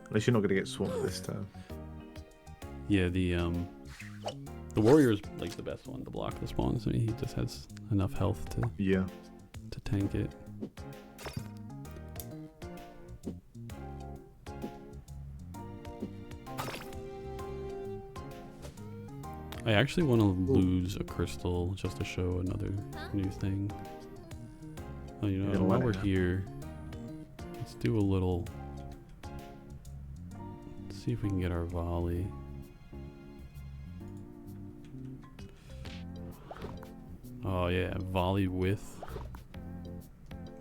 Speaker 1: At least you're not going to get swamped this time.
Speaker 2: Yeah, the warrior is like the best one to block the spawns. I mean, he just has enough health to tank it. I actually want to lose a crystal just to show another new thing. Oh, you know, while we're here, let's do a little. Let's see if we can get our volley. Oh yeah, volley with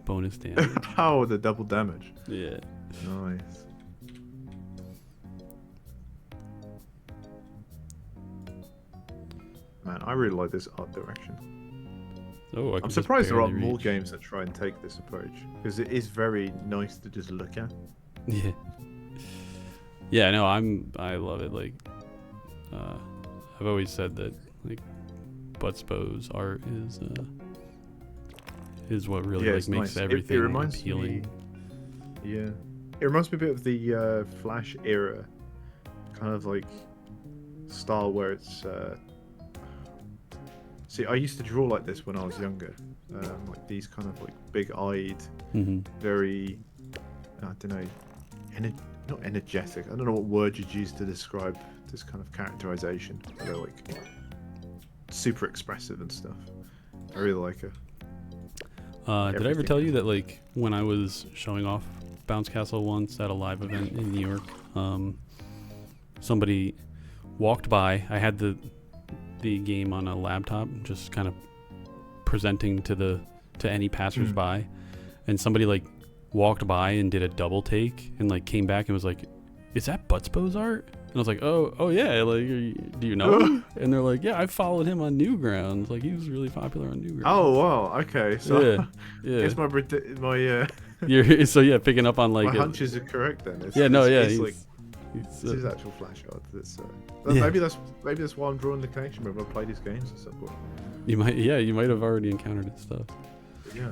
Speaker 2: bonus damage.
Speaker 1: Oh, the double damage.
Speaker 2: Yeah.
Speaker 1: Nice. Man, I really like this art direction.
Speaker 2: Oh,
Speaker 1: I'm surprised there aren't more games that try and take this approach, because it is very nice to just look at.
Speaker 2: Yeah. Yeah, no, I love it. Like, I've always said that like Butspo's art is what really like makes
Speaker 1: nice.
Speaker 2: everything
Speaker 1: it reminds
Speaker 2: appealing.
Speaker 1: Me, yeah, it reminds me a bit of the Flash era, kind of like style where it's. See, I used to draw like this when I was younger, like these kind of like big-eyed, very, I don't know, not energetic. I don't know what word you'd use to describe this kind of characterization. They're like super expressive and stuff. I really like it.
Speaker 2: Did I ever tell you that like when I was showing off Bounce Castle once at a live event in New York, somebody walked by. I had the game on a laptop, just kind of presenting to any passersby, and somebody like walked by and did a double take and like came back and was like, "Is that Butspo's art?" And I was like, "Oh yeah, like do you know him?" And they're like, "Yeah, I followed him on Newgrounds. Like he was really popular on Newgrounds."
Speaker 1: Oh wow, okay, so
Speaker 2: yeah.
Speaker 1: It's my
Speaker 2: You're so yeah, picking up on like
Speaker 1: my hunches are correct then.
Speaker 2: It's
Speaker 1: like this is actual Flash art. Maybe that's why I'm drawing the connection. Maybe I've played his games at some point.
Speaker 2: You might have already encountered his stuff.
Speaker 1: Yeah.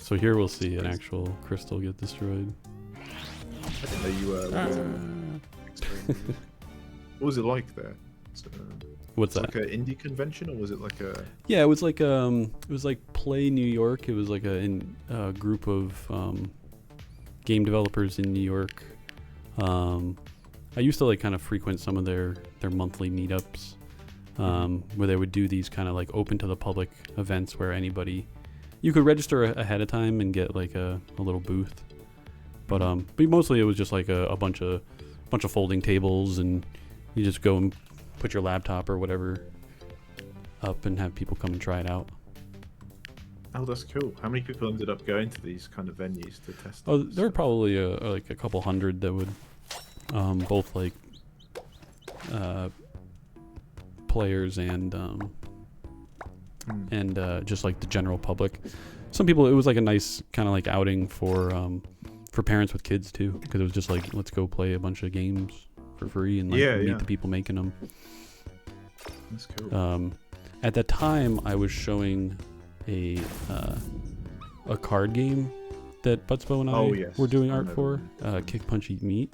Speaker 2: So here we'll see an actual crystal get destroyed.
Speaker 1: I didn't know you were. What was it like there?
Speaker 2: What's that?
Speaker 1: Like an indie convention, or was it like a?
Speaker 2: Yeah, it was like Play New York. It was like a group of game developers in New York. I used to like kind of frequent some of their monthly meetups, where they would do these kind of like open to the public events where you could register ahead of time and get like a little booth. But mostly it was just like a bunch of folding tables, and you just go and put your laptop or whatever up and have people come and try it out.
Speaker 1: Oh, that's cool. How many people ended up going to these kind of venues to test?
Speaker 2: Oh, there were probably like a couple hundred that would both like players and just like the general public. Some people, it was like a nice kind of like outing for parents with kids too, because it was just like, let's go play a bunch of games for free and like meet the people making them.
Speaker 1: That's cool.
Speaker 2: At that time, I was showing a card game that Butspo and I were doing art for, Kick Punch Eat Meat,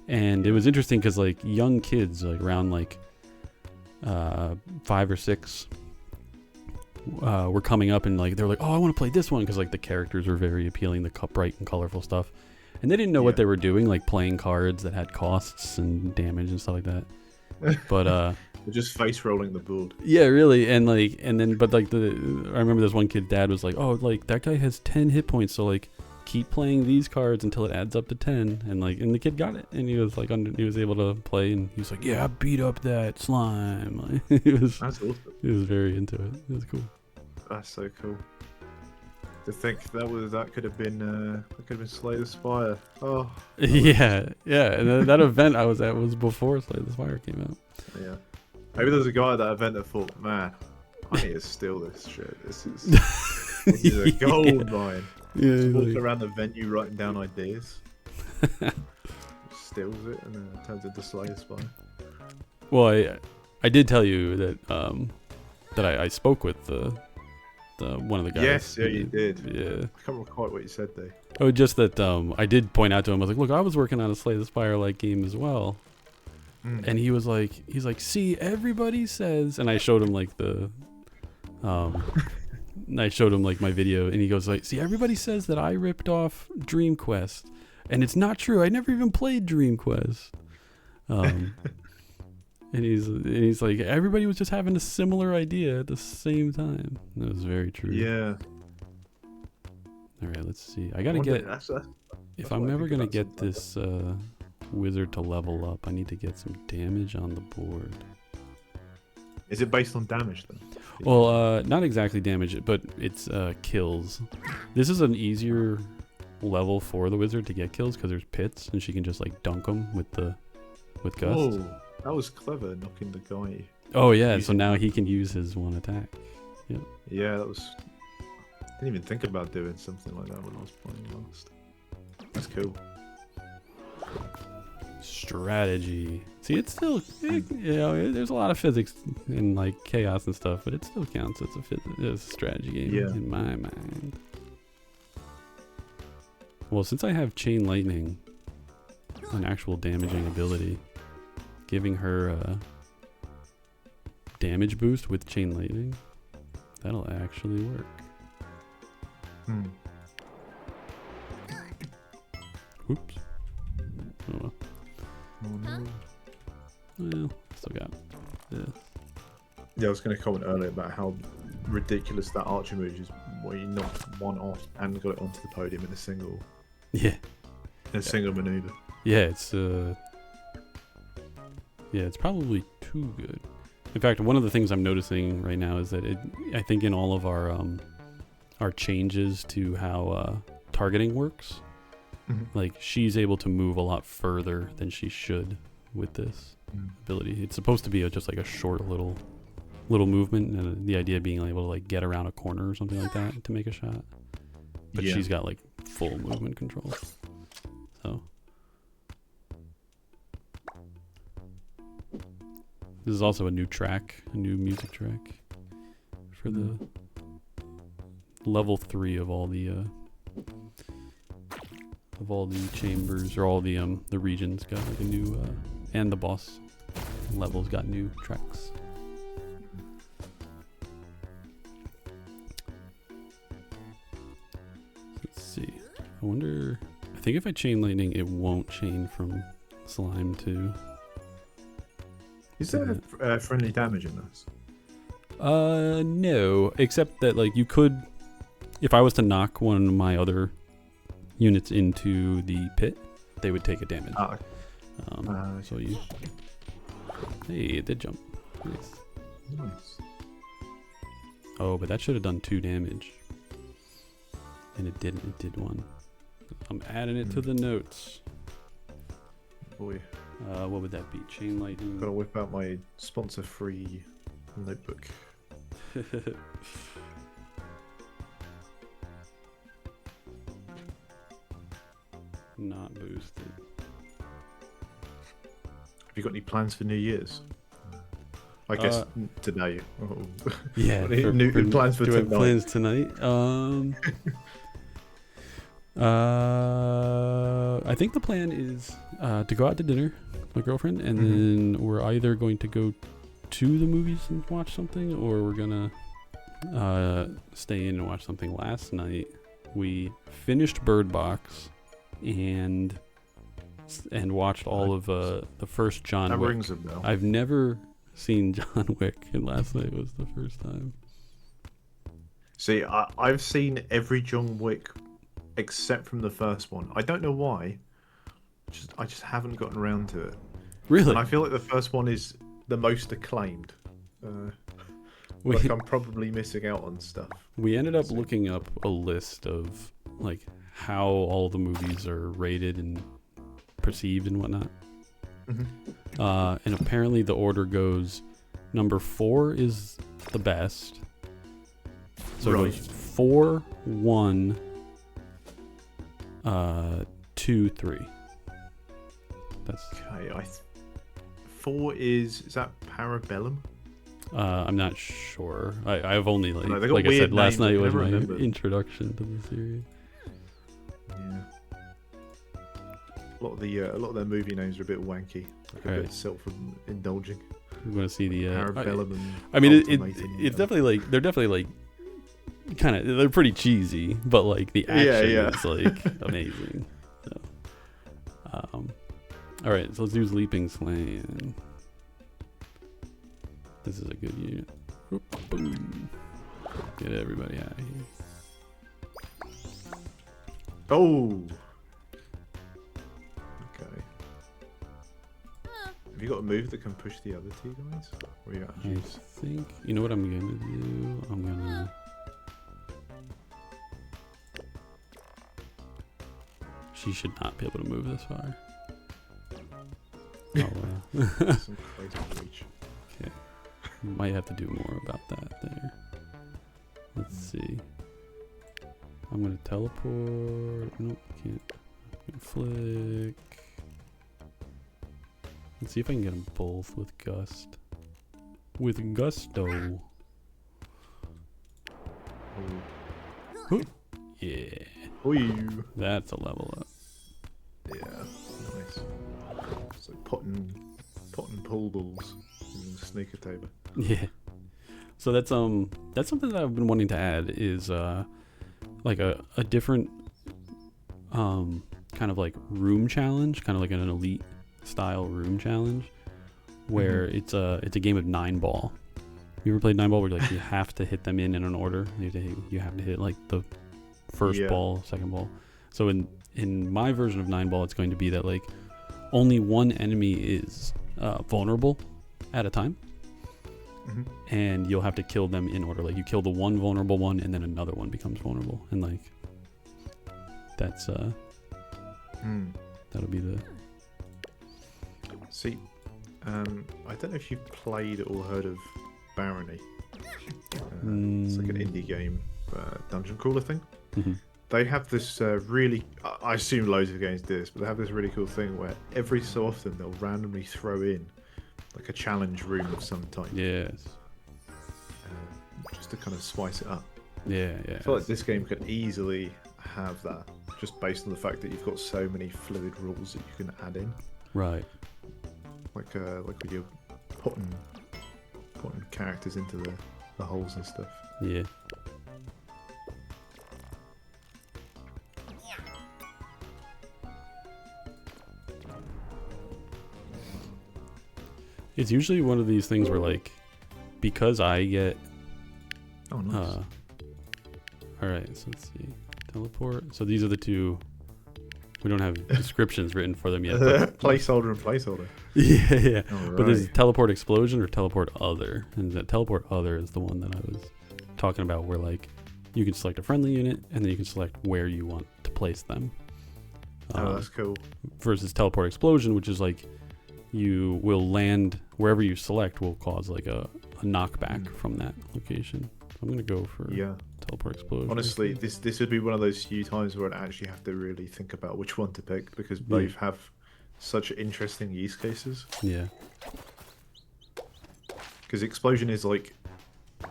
Speaker 2: and it was interesting because like young kids, like around like 5 or 6, were coming up and like they were like, "Oh, I want to play this one," because like the characters were very appealing, the bright and colorful stuff, and they didn't know what they were doing, like playing cards that had costs and damage and stuff like that. But
Speaker 1: they're just face rolling the board.
Speaker 2: Yeah, really, I remember this one kid's dad was like, "Oh, like that guy has 10 hit points, so like keep playing these cards until it adds up to 10, and the kid got it, and he was like he was able to play, and he was like, yeah, I beat up that slime. Like,
Speaker 1: That's awesome.
Speaker 2: he was very into it. It was cool.
Speaker 1: That's so cool. To think that could have been Slay the Spire. Oh.
Speaker 2: Yeah. And that event I was at was before Slay the Spire came out.
Speaker 1: Yeah. Maybe there's a guy at that event that thought, man, I need to steal this shit. This is a gold mine.
Speaker 2: Yeah.
Speaker 1: Just walks around the venue writing down ideas. Steals it and then turns into Slay the Spire.
Speaker 2: Well, I did tell you that that I spoke with the one of the guys.
Speaker 1: Yes, yeah, you did.
Speaker 2: Yeah.
Speaker 1: I can't remember quite what you said though.
Speaker 2: Oh, just that I did point out to him. I was like, "Look, I was working on a Slay the Spire like game as well," and he's like, "See, everybody says," and I showed him like I showed him like my video, and he goes like, "See, everybody says that I ripped off Dream Quest, and it's not true. I never even played Dream Quest." And he's like, everybody was just having a similar idea at the same time. That was very true.
Speaker 1: Yeah.
Speaker 2: All right, let's see. I gotta get. If I'm ever gonna get this wizard to level up, I need to get some damage on the board.
Speaker 1: Is it based on damage then?
Speaker 2: Well, not exactly damage, but it's kills. This is an easier level for the wizard to get kills because there's pits, and she can just like dunk them with gust.
Speaker 1: Oh, that was clever, knocking the guy.
Speaker 2: Oh yeah, so now he can use his one attack. Yep.
Speaker 1: Yeah, that was. I didn't even think about doing something like that when I was playing last. That's cool.
Speaker 2: Strategy. See, it's still, there's a lot of physics and like chaos and stuff, but it still counts as a strategy game in my mind. Well, since I have Chain Lightning, an actual damaging ability, giving her a damage boost with Chain Lightning, that'll actually work. Oops. Oh well. Well, still got this.
Speaker 1: Yeah, I was going to comment earlier about how ridiculous that archer move is, where you knocked one off and got it onto the podium in a single.
Speaker 2: Yeah.
Speaker 1: In a single maneuver.
Speaker 2: Yeah, it's probably too good. In fact, one of the things I'm noticing right now is that I think in all of our changes to how targeting works, like she's able to move a lot further than she should with this ability. It's supposed to be just like a short little movement, and the idea being able to like get around a corner or something like that to make a shot. But she's got like full movement control. So this is also a new music track for the level 3 of all the chambers, or all the regions got like a new and the boss levels got new tracks. Let's see. I think if I chain lightning, it won't chain from slime to.
Speaker 1: Is there friendly damage in this?
Speaker 2: No, except that like you could, if I was to knock one of my other units into the pit, they would take a damage. So you. Hey, it did jump. Nice. Oh, but that should have done 2 damage. And it didn't. It did 1. I'm adding it to the notes.
Speaker 1: Boy.
Speaker 2: What would that be? Chain lightning.
Speaker 1: Gotta whip out my sponsor-free notebook.
Speaker 2: Not boosted.
Speaker 1: Have you got any plans for New Year's? I guess today. Oh.
Speaker 2: Yeah.
Speaker 1: Plans for tonight.
Speaker 2: Plans tonight. I think the plan is to go out to dinner with my girlfriend, and then we're either going to go to the movies and watch something, or we're gonna stay in and watch something. Last night we finished Bird Box and watched all of the first John Wick. That
Speaker 1: rings a bell.
Speaker 2: I've never seen John Wick, and last night was the first time.
Speaker 1: See, I've seen every John Wick except from the first one. I don't know why. I just haven't gotten around to it.
Speaker 2: Really?
Speaker 1: And I feel like the first one is the most acclaimed.
Speaker 2: We,
Speaker 1: Like I'm probably missing out on stuff.
Speaker 2: we ended up looking up a list of like how all the movies are rated and perceived and whatnot. And apparently the order goes: number 4 is the best. So
Speaker 1: Right.
Speaker 2: it goes 4, 1, 2, 3. That's.
Speaker 1: Okay, 4 is that Parabellum?
Speaker 2: I'm not sure. I've only
Speaker 1: No, they got
Speaker 2: like I
Speaker 1: weird
Speaker 2: said last
Speaker 1: names, I
Speaker 2: night
Speaker 1: can
Speaker 2: was
Speaker 1: never
Speaker 2: my
Speaker 1: remember.
Speaker 2: introduction to the series.
Speaker 1: Yeah. A lot of their movie names are a bit wanky, like a
Speaker 2: Right.
Speaker 1: bit self-indulging.
Speaker 2: You want to see the
Speaker 1: Parabellum and
Speaker 2: I mean,
Speaker 1: Ultimatum,
Speaker 2: it's definitely like they're definitely like kind of they're pretty cheesy, but like the action
Speaker 1: Yeah.
Speaker 2: is like amazing. So, all right, so let's do Leaping Slan. This is a good unit. Whoop, boom. Get everybody out of here.
Speaker 1: Oh. Okay. Have you got a move that can push the other two guys? Or you
Speaker 2: I
Speaker 1: actually...
Speaker 2: think you know what I'm gonna do. I'm gonna. She should not be able to move this far. Oh wow.
Speaker 1: Some crazy reach.
Speaker 2: Okay. Might have to do more about that there. Let's see. I'm gonna teleport. Nope, can't. I'm gonna flick. Let's see if I can get them both with Gust. With Gusto.
Speaker 1: Oh.
Speaker 2: Yeah.
Speaker 1: Oh, you.
Speaker 2: That's a level up.
Speaker 1: Yeah. Nice. It's like pot and pull balls in Sneaker Tabor.
Speaker 2: Yeah. So that's something that I've been wanting to add is like a different kind of like room challenge, kind of like an elite style room challenge where it's a game of 9-ball. You ever played 9-ball where like you have to hit them in an order? You have to hit like the first ball, second ball. So in my version of 9-ball, it's going to be that like only one enemy is vulnerable at a time. And you'll have to kill them in order. Like you kill the one vulnerable one, and then another one becomes vulnerable, and like that's that'll be the.
Speaker 1: See, I don't know if you've played or heard of Barony. It's like an indie game, dungeon crawler thing. They have this really, I assume loads of games do this, but they have this really cool thing where every so often they'll randomly throw in like a challenge room of some type.
Speaker 2: Yes.
Speaker 1: Just to kind of spice it up.
Speaker 2: Yeah.
Speaker 1: I feel like this game could easily have that, just based on the fact that you've got so many fluid rules that you can add in.
Speaker 2: Right.
Speaker 1: Like when you're putting characters into the holes and stuff.
Speaker 2: Yeah. It's usually one of these things where like, because I get.
Speaker 1: Oh, nice.
Speaker 2: All right, so let's see. Teleport. So these are the two. We don't have descriptions written for them yet. But
Speaker 1: Placeholder and placeholder.
Speaker 2: yeah.
Speaker 1: All
Speaker 2: But there's
Speaker 1: right.
Speaker 2: teleport explosion or teleport other, and the teleport other is the one that I was talking about, where like you can select a friendly unit and then you can select where you want to place them.
Speaker 1: Oh, that's cool.
Speaker 2: Versus teleport explosion, which is like you will land wherever you select will cause like a knockback from that location. So I'm gonna go for teleport explosion.
Speaker 1: Honestly, this would be one of those few times where I'd actually have to really think about which one to pick, because both have such interesting use cases.
Speaker 2: Yeah.
Speaker 1: Because explosion is like,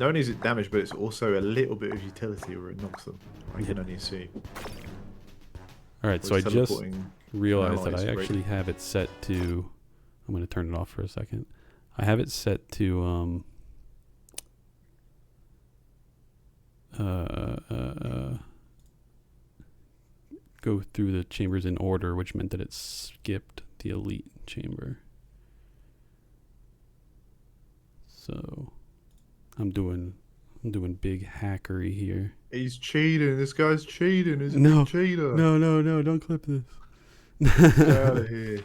Speaker 1: not only is it damage, but it's also a little bit of utility where it knocks them. I can only assume.
Speaker 2: All right, so I
Speaker 1: Whereas
Speaker 2: just
Speaker 1: teleporting
Speaker 2: realized that
Speaker 1: allies
Speaker 2: I
Speaker 1: great.
Speaker 2: actually have it set to. I'm going to turn it off for a second. I have it set to go through the chambers in order, which meant that it skipped the elite chamber. So I'm doing I'm doing big hackery here.
Speaker 1: He's cheating. This guy's cheating. He's a
Speaker 2: No.
Speaker 1: big cheater.
Speaker 2: No, don't clip this.
Speaker 1: Get out of here.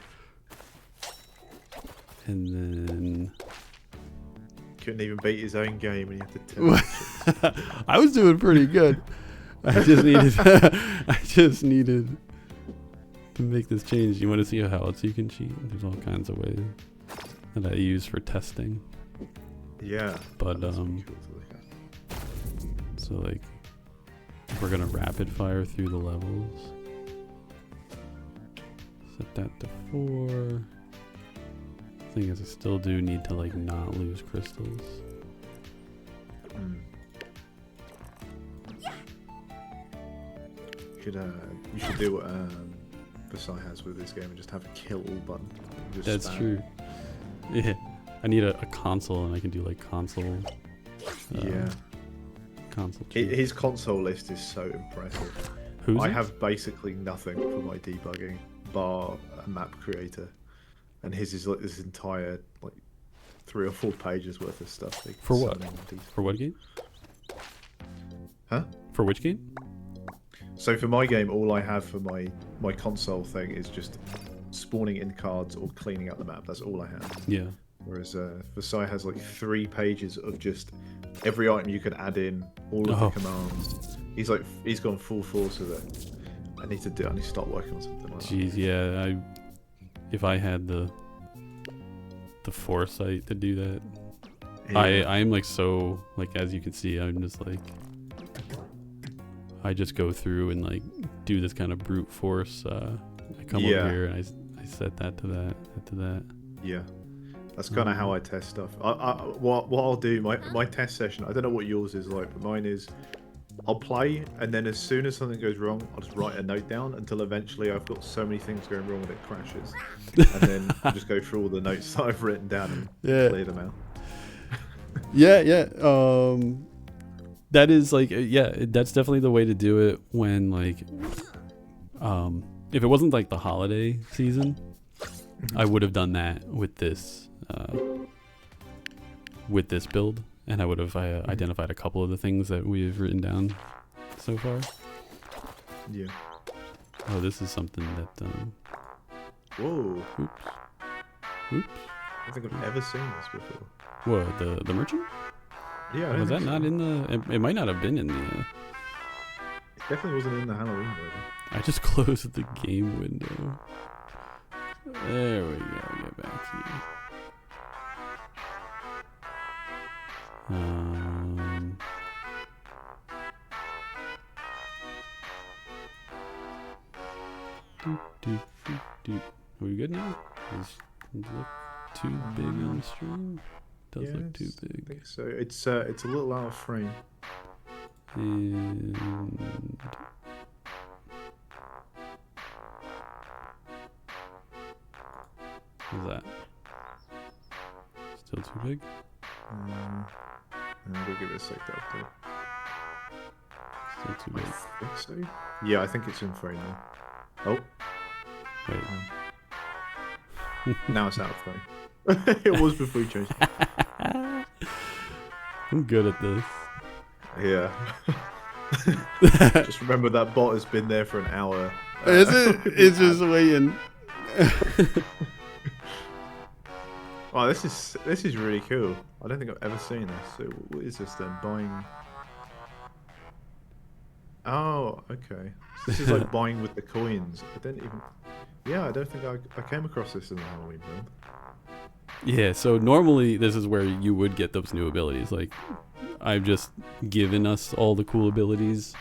Speaker 2: And then
Speaker 1: Couldn't even beat his own game and he had to tell him.
Speaker 2: I was doing pretty good. I just needed to make this change. You want to see how else you can cheat? There's all kinds of ways that I use for testing.
Speaker 1: Yeah.
Speaker 2: But
Speaker 1: that's pretty cool to look at.
Speaker 2: so like we're gonna rapid fire through the levels. Set that to 4. Thing is, I still do need to like not lose crystals.
Speaker 1: You should do what Versailles has with this game and just have a kill all button. Just
Speaker 2: That's
Speaker 1: spam.
Speaker 2: true. Yeah, I need a console, and I can do like console.
Speaker 1: Yeah.
Speaker 2: Console. cheat.
Speaker 1: His console list is so impressive.
Speaker 2: Who's
Speaker 1: I
Speaker 2: it?
Speaker 1: have basically nothing for my debugging bar a map creator, and his is like this entire like 3 or 4 pages worth of stuff. Like,
Speaker 2: For
Speaker 1: so
Speaker 2: what?
Speaker 1: many details.
Speaker 2: For what game?
Speaker 1: Huh?
Speaker 2: For which game?
Speaker 1: So for my game, all I have for my console thing is just spawning in cards or cleaning up the map. That's all I have.
Speaker 2: Yeah.
Speaker 1: Whereas Versailles has like 3 pages of just every item you could add in, all of
Speaker 2: Oh.
Speaker 1: the commands. He's gone full force with it. I need to start working on something like that.
Speaker 2: Jeez, yeah. If I had the foresight to do that,
Speaker 1: Yeah.
Speaker 2: I am like so like, as you can see, I'm just like, I just go through and like do this kind of brute force. I come
Speaker 1: Yeah.
Speaker 2: over here and I set that to that, that to that.
Speaker 1: Yeah, that's kind of how I test stuff. What I'll do, my test session, I don't know what yours is like, but mine is I'll play, and then as soon as something goes wrong, I'll just write a note down until eventually I've got so many things going wrong that it crashes. And then I just go through all the notes that I've written down and clear them out.
Speaker 2: Yeah. That is like, that's definitely the way to do it when like, if it wasn't like the holiday season, I would have done that with this build, and I would have identified a couple of the things that we've written down so far.
Speaker 1: Yeah.
Speaker 2: Oh, this is something that,
Speaker 1: Whoa.
Speaker 2: oops. I
Speaker 1: I don't think I've ever seen this before.
Speaker 2: What, the merchant?
Speaker 1: Yeah. I don't
Speaker 2: Was that
Speaker 1: think
Speaker 2: not
Speaker 1: so.
Speaker 2: in the, it might not have been in the,
Speaker 1: It definitely wasn't in the Halloween version.
Speaker 2: I just closed the game window. There we go. Get back to you. Are we good now? Does it look too big on stream? Does look too
Speaker 1: I
Speaker 2: big.
Speaker 1: think so. It's a little out of frame.
Speaker 2: And what's that? Still too big?
Speaker 1: I'll give it a sec to update.
Speaker 2: Still too
Speaker 1: I
Speaker 2: big.
Speaker 1: think so. Yeah, I think it's in frame now. Oh,
Speaker 2: Wait.
Speaker 1: now it's out of frame. It was before you changed it.
Speaker 2: I'm good at this.
Speaker 1: Yeah. Just remember that bot has been there for an hour.
Speaker 2: Is it? It's just waiting.
Speaker 1: Oh, this is really cool. I don't think I've ever seen this. So what is this then? Buying. Oh, okay. This is like buying with the coins. I don't even. Yeah, I don't think I came across this in the Halloween build.
Speaker 2: Yeah, so normally this is where you would get those new abilities. Like, I've just given us all the cool abilities.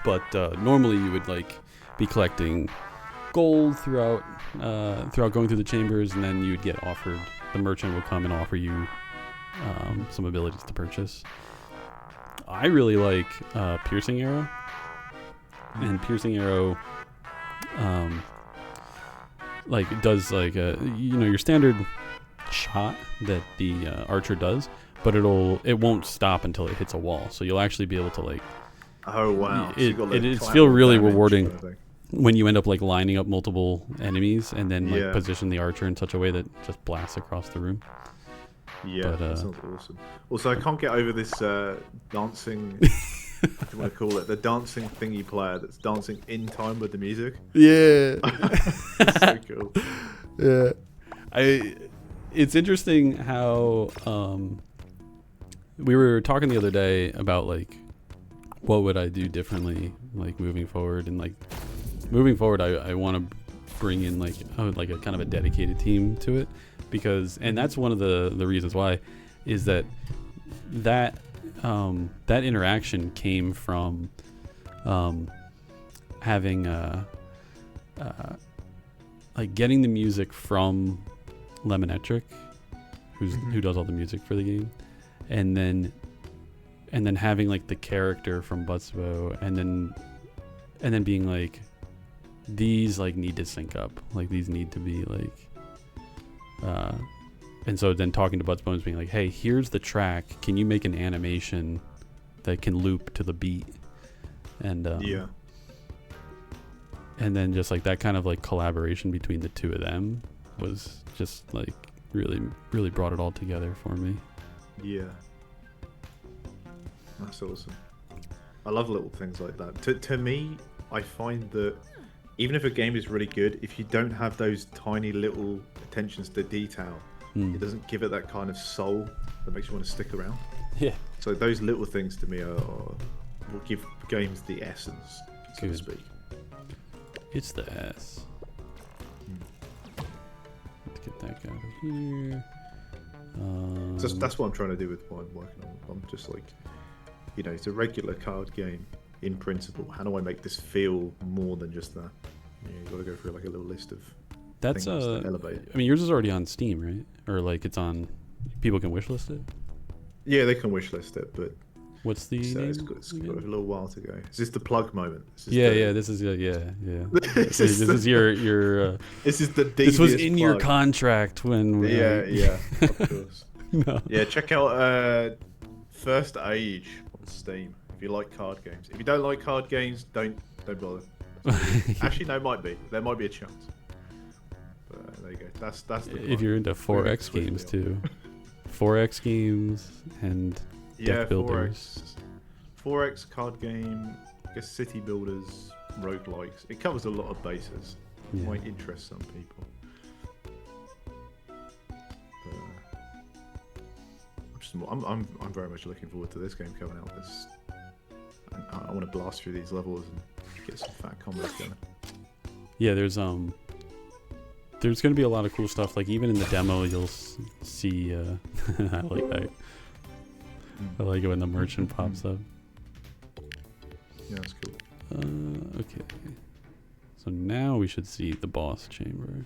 Speaker 2: But normally you would like be collecting gold throughout going through the chambers, and then you'd get offered, the merchant would come and offer you some abilities to purchase. I really like Piercing Arrow. And Piercing Arrow like it does like your standard shot that the archer does, but it won't stop until it hits a wall. So you'll actually be able to like,
Speaker 1: Oh wow! So you got, like,
Speaker 2: it's
Speaker 1: collateral
Speaker 2: feel really
Speaker 1: damage
Speaker 2: rewarding
Speaker 1: kind of thing.
Speaker 2: when you end up like lining up multiple enemies and then like
Speaker 1: Yeah.
Speaker 2: position the archer in such a way that just blasts across the room.
Speaker 1: Yeah,
Speaker 2: But,
Speaker 1: that sounds awesome. Also, I can't get over this dancing. What do you want to call it? The dancing thingy player that's dancing in time with the music.
Speaker 2: Yeah.
Speaker 1: It's so cool.
Speaker 2: Yeah. It's interesting how we were talking the other day about like what would I do differently like moving forward, and like moving forward I want to bring in like a kind of a dedicated team to it, because and that's one of the reasons why is that that interaction came from having like getting the music from Lemonetric, who does all the music for the game, and then having like the character from Buzzbo, and then being like, these like need to sync up, like these need to be like and so then talking to Buzzbones being like, hey, here's the track, can you make an animation that can loop to the beat? And
Speaker 1: yeah,
Speaker 2: and then just like that kind of like collaboration between the two of them was just like really brought it all together for me.
Speaker 1: Yeah, that's awesome. I love little things like that. To me, I find that even if a game is really good, if you don't have those tiny little attentions to detail, it doesn't give it that kind of soul that makes you want to stick around.
Speaker 2: Yeah.
Speaker 1: So those little things to me will give games the essence, so to speak.
Speaker 2: It's the S. Let's get that guy out of here.
Speaker 1: That's what I'm trying to do with what I'm working on. I'm just like, it's a regular card game in principle. How do I make this feel more than just that? You've got to go through like a little list of things to elevate.
Speaker 2: I mean, yours is already on Steam, right? Or like it's on, people can wishlist it?
Speaker 1: Yeah, they can wishlist it, but
Speaker 2: what's the name?
Speaker 1: It's got a little while to go. Is this the plug moment?
Speaker 2: This is this is your
Speaker 1: this is the
Speaker 2: this was in
Speaker 1: plug.
Speaker 2: your contract when we
Speaker 1: yeah, of course.
Speaker 2: No.
Speaker 1: Yeah, check out First Age on Steam if you like card games. If you don't like card games, don't bother. Actually, no, there might be a chance. But there you go. That's the
Speaker 2: if you're into 4X games too. 4X games and deck builders.
Speaker 1: 4X card game, I guess city builders, roguelikes. It covers a lot of bases. It might interest some people. I'm very much looking forward to this game coming out. I want to blast through these levels and get some fat combos going.
Speaker 2: Yeah, there's going to be a lot of cool stuff. Like even in the demo, you'll see. I like that. I like it when the merchant pops up.
Speaker 1: Yeah, that's cool.
Speaker 2: Okay. So now we should see the boss chamber.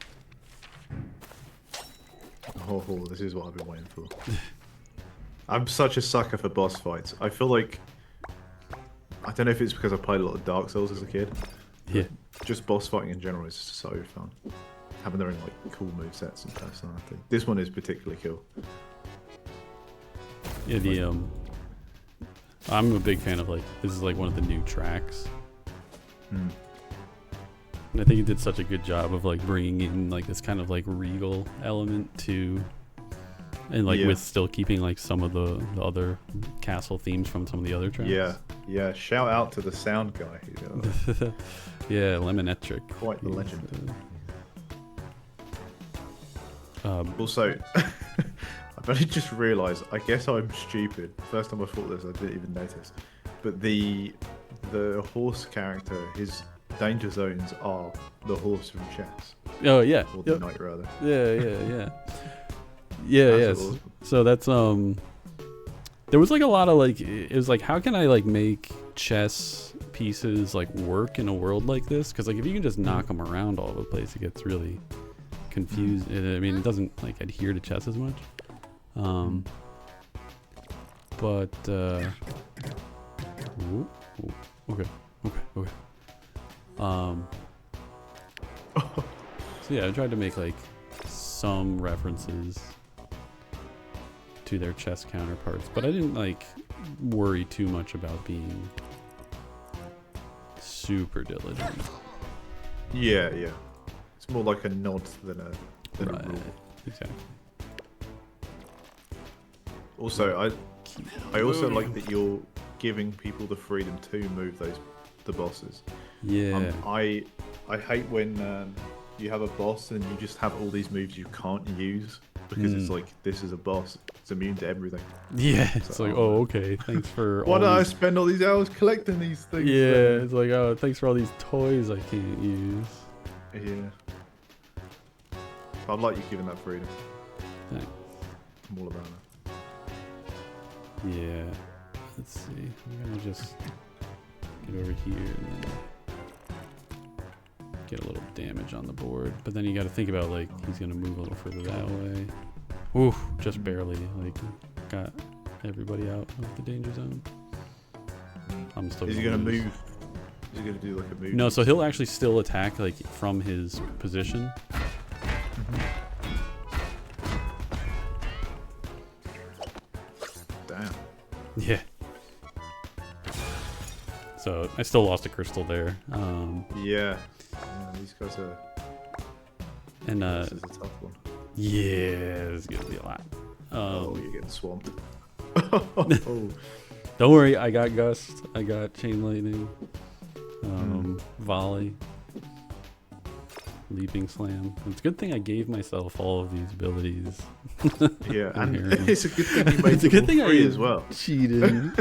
Speaker 1: Oh, this is what I've been waiting for. I'm such a sucker for boss fights. I feel like, I don't know if it's because I played a lot of Dark Souls as a kid.
Speaker 2: Yeah.
Speaker 1: Just boss fighting in general is so fun. Having their own like cool movesets and personality. This one is particularly cool.
Speaker 2: Yeah, I'm a big fan of like, this is like one of the new tracks. And I think he did such a good job of like bringing in like this kind of like regal element to, and like with still keeping like some of the other castle themes from some of the other tracks.
Speaker 1: Yeah. Shout out to the sound guy.
Speaker 2: Yeah, Lemonetric.
Speaker 1: Quite the legend. Also, I've only just realised. I guess I'm stupid. First time I thought this, I didn't even notice. But the horse character, his danger zones are the horse from chess.
Speaker 2: Oh yeah.
Speaker 1: Or the knight rather.
Speaker 2: Yeah. Yes. Awesome. So that's there was like a lot of like, it was like, how can I like make chess pieces like work in a world like this? Because like if you can just knock them around all over the place, it gets really confused. I mean, it doesn't like adhere to chess as much. But okay. So yeah, I tried to make like some references to their chess counterparts, but I didn't like worry too much about being super diligent.
Speaker 1: Yeah. It's more like a nod than a rule.
Speaker 2: Exactly.
Speaker 1: Also, I also like that you're giving people the freedom to move the bosses.
Speaker 2: Yeah.
Speaker 1: I hate when you have a boss and you just have all these moves you can't use because it's like, this is a boss. It's immune to everything.
Speaker 2: Yeah, it's like, oh, okay, thanks for
Speaker 1: Why
Speaker 2: all
Speaker 1: did I
Speaker 2: these...
Speaker 1: spend all these hours collecting these things?
Speaker 2: Yeah, it's like, oh, thanks for all these toys I can't use.
Speaker 1: Yeah. I'd like you giving that freedom.
Speaker 2: Thanks.
Speaker 1: I'm all about it.
Speaker 2: Yeah. Let's see. I'm gonna just get over here and then get a little damage on the board. But then you got to think about, like, he's gonna move a little further that way. Ooh, just barely. Like, got everybody out of the danger zone. I'm still.
Speaker 1: Is he gonna move? Is he gonna do like a move?
Speaker 2: No, so he'll actually still attack like from his position.
Speaker 1: Damn.
Speaker 2: Yeah. So I still lost a crystal there.
Speaker 1: Yeah, these guys are.
Speaker 2: And
Speaker 1: this is a tough one.
Speaker 2: yeah, this is gonna be a lot.
Speaker 1: Oh, you're getting swamped. Oh.
Speaker 2: Don't worry, I got gust. I got chain lightning, volley, leaping slam. It's a good thing I gave myself all of these abilities.
Speaker 1: Yeah, and it's a good thing you made
Speaker 2: it's a good thing
Speaker 1: free
Speaker 2: I
Speaker 1: as well.
Speaker 2: Cheated.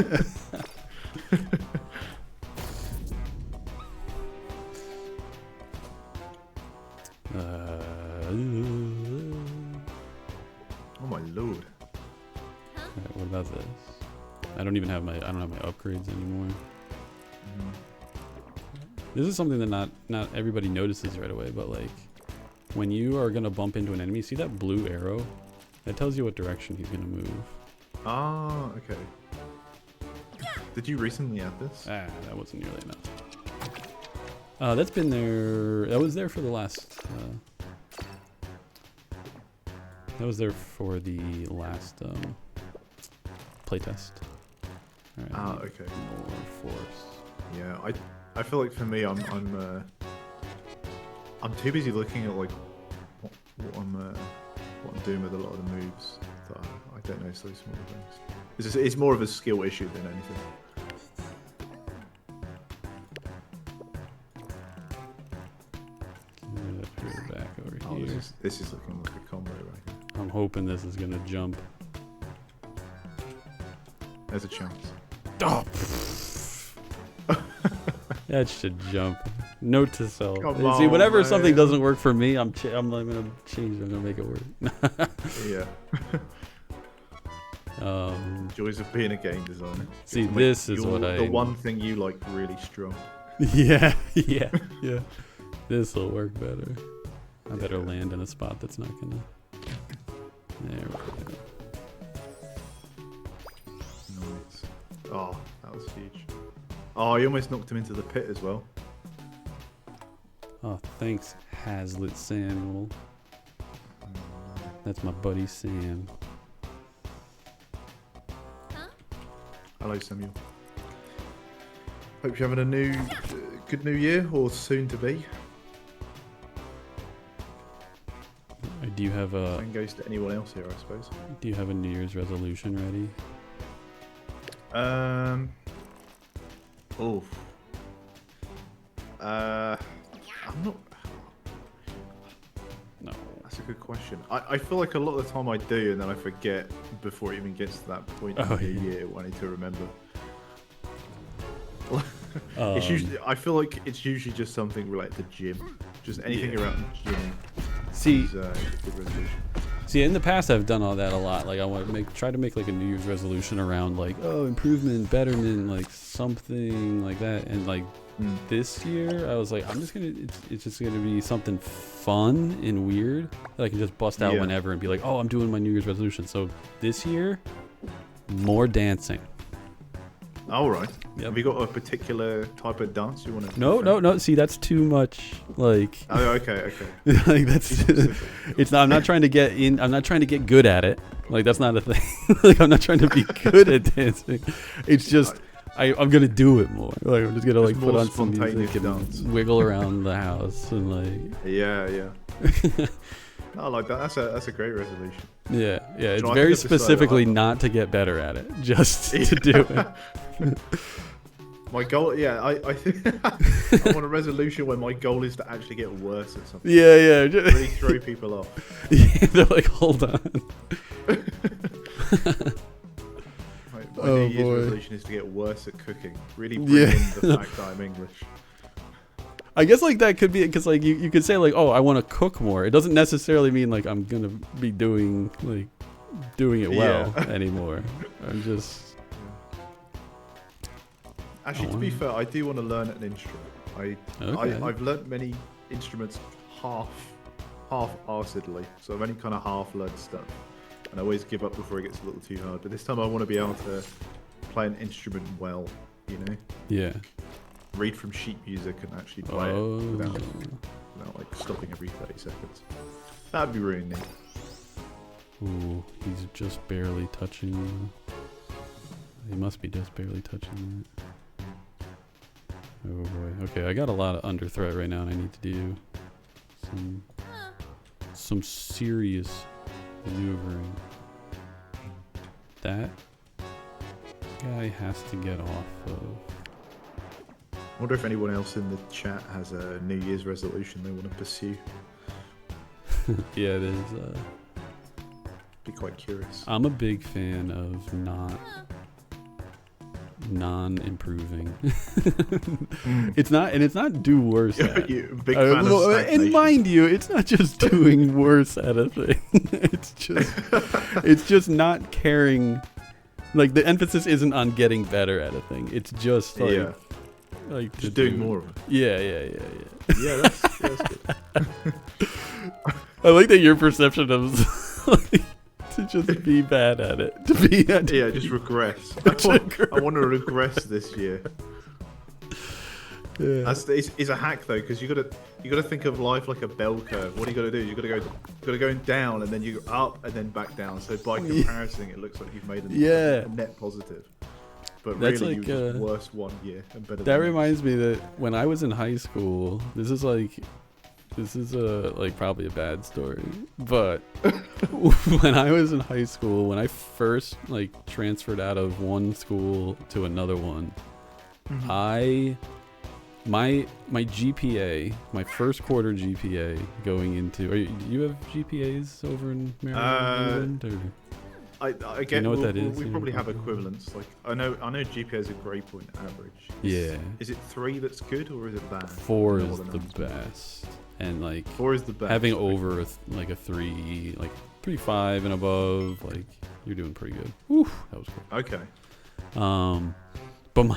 Speaker 1: Oh my lord.
Speaker 2: Alright, what about this? I don't have my upgrades anymore. This is something that not everybody notices right away, but like when you are gonna bump into an enemy, see that blue arrow? That tells you what direction he's gonna move.
Speaker 1: Ah, okay. Did you recently add this?
Speaker 2: Ah, that wasn't nearly enough. That's been there. That was there for the last. That was there for the last playtest. Right,
Speaker 1: ah, okay.
Speaker 2: More force.
Speaker 1: Yeah, I feel like for me, I'm too busy looking at like what I'm doing with a lot of the moves that I don't notice those small things. It's more of a skill issue than anything.
Speaker 2: Back over
Speaker 1: Oh,
Speaker 2: here.
Speaker 1: this is looking like a combo right here.
Speaker 2: I'm hoping this is gonna jump.
Speaker 1: There's a chance.
Speaker 2: Oh, that should jump. Note to self.
Speaker 1: Come
Speaker 2: See, whenever
Speaker 1: on,
Speaker 2: something
Speaker 1: man.
Speaker 2: doesn't work for me, I'm gonna change it. I'm gonna make it work.
Speaker 1: Yeah. Joys of being a game designer.
Speaker 2: See,
Speaker 1: It's
Speaker 2: this is what
Speaker 1: the one thing you like really strong.
Speaker 2: Yeah. This will work better. I better land in a spot that's not gonna. There we go.
Speaker 1: Nice. Oh, that was huge. Oh, you almost knocked him into the pit as well.
Speaker 2: Oh, thanks, Hazlitt Samuel. That's my buddy Sam.
Speaker 1: Hello, Samuel. Hope you're having a good new year, or soon to be.
Speaker 2: Do you have a?
Speaker 1: Same goes to anyone else here, I suppose.
Speaker 2: Do you have a New Year's resolution ready?
Speaker 1: Oh. I'm not.
Speaker 2: No.
Speaker 1: That's a good question. I feel like a lot of the time I do, and then I forget before it even gets to that point in the year when I need to remember. It's usually. I feel like it's usually just something related to gym. Just anything around gym.
Speaker 2: See,
Speaker 1: is a good resolution.
Speaker 2: See, in the past I've done all that a lot. Like I want to try to make like a New Year's resolution around like, oh, improvement, betterment, like something like that. And like this year I was like, it's just gonna be something fun and weird that I can just bust out whenever and be like, oh, I'm doing my New Year's resolution. So this year, more dancing.
Speaker 1: All right.
Speaker 2: Yep.
Speaker 1: Have you got a particular type of dance you want to?
Speaker 2: No. See, that's too much. Like.
Speaker 1: Oh, okay.
Speaker 2: Like that's. It's not. I'm not trying to get in. I'm not trying to get good at it. Like that's not a thing. Like I'm not trying to be good at dancing. It's just. I'm gonna do it more. Like I'm just gonna like put on some music and
Speaker 1: dance.
Speaker 2: wiggle around the house and like.
Speaker 1: Yeah. I like that. That's a great resolution.
Speaker 2: Yeah. It's
Speaker 1: know, I
Speaker 2: very
Speaker 1: think I've decided
Speaker 2: specifically not to get better at it, just to do it.
Speaker 1: My goal, I think I want a resolution where my goal is to actually get worse at something.
Speaker 2: Yeah.
Speaker 1: Really throw people off.
Speaker 2: Yeah, they're like, hold on.
Speaker 1: My New Year's resolution is to get worse at cooking. Really bring in the fact that I'm English.
Speaker 2: I guess like that could be because like you could say like, oh, I want to cook more. It doesn't necessarily mean like I'm gonna be doing it well anymore. I'm just.
Speaker 1: Actually, to be fair, I do want to learn an instrument. I've learnt many instruments half-arsedly, so I've only kind of half-learned stuff, and I always give up before it gets a little too hard. But this time, I want to be able to play an instrument well, you know?
Speaker 2: Yeah.
Speaker 1: Read from sheet music and actually play it without like stopping every 30 seconds. That'd be really neat.
Speaker 2: Ooh, he's just barely touching. He must be just barely touching that. Oh boy. Okay, I got a lot of under threat right now, and I need to do some serious maneuvering. That guy has to get off of.
Speaker 1: I wonder if anyone else in the chat has a New Year's resolution they want to pursue.
Speaker 2: Yeah, it is.
Speaker 1: Be quite curious.
Speaker 2: I'm a big fan of non-improving. It's not do worse at.
Speaker 1: Big fan of stagnation.
Speaker 2: And mind you, it's not just doing worse at a thing. It's just not caring. Like the emphasis isn't on getting better at a thing. It's just like
Speaker 1: just doing more of it.
Speaker 2: Yeah.
Speaker 1: Yeah, that's good.
Speaker 2: I like that your perception of to just be bad at it.
Speaker 1: Just regress. I want to regress this year. Yeah. It's a hack though, because you gotta think of life like a bell curve. What you gotta do? You gotta go down and then you go up and then back down. So by comparison, it looks like you've made a net positive. But
Speaker 2: that's
Speaker 1: really,
Speaker 2: like,
Speaker 1: you just worse 1 year and better.
Speaker 2: That reminds me that when I was in high school, this is probably a bad story, but when I was in high school, when I first transferred out of one school to another one, my GPA, my first quarter GPA going into. You have GPAs over in Maryland?
Speaker 1: I get.
Speaker 2: You know what that is?
Speaker 1: We probably have equivalents. Like I know GPA is a grade point average. Is it 3 that's good or is it bad?
Speaker 2: 4 is the best, and
Speaker 1: 4 is the best.
Speaker 2: Having over a 3, 3.5 and above, you're doing pretty good. Whew, that was cool.
Speaker 1: Okay.
Speaker 2: But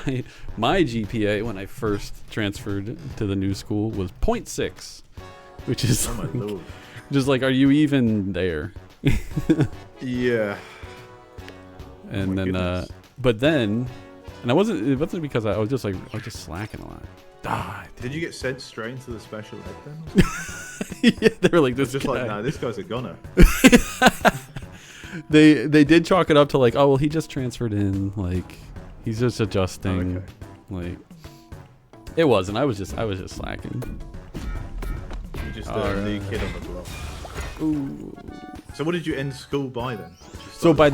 Speaker 2: my GPA when I first transferred to the new school was 0.6, which is
Speaker 1: oh my lord.
Speaker 2: Just are you even there?
Speaker 1: Yeah.
Speaker 2: And then but then, and it wasn't because I was just slacking a lot.
Speaker 1: Did you get sent straight into the special ed then?
Speaker 2: Yeah, they were like, this
Speaker 1: just
Speaker 2: guy.
Speaker 1: nah, this guy's a gunner.
Speaker 2: They did chalk it up to oh well, he just transferred in, he's just adjusting.
Speaker 1: Okay.
Speaker 2: It wasn't. I was just slacking.
Speaker 1: You just a new kid on the block.
Speaker 2: Ooh.
Speaker 1: So what did you end school by then?
Speaker 2: So by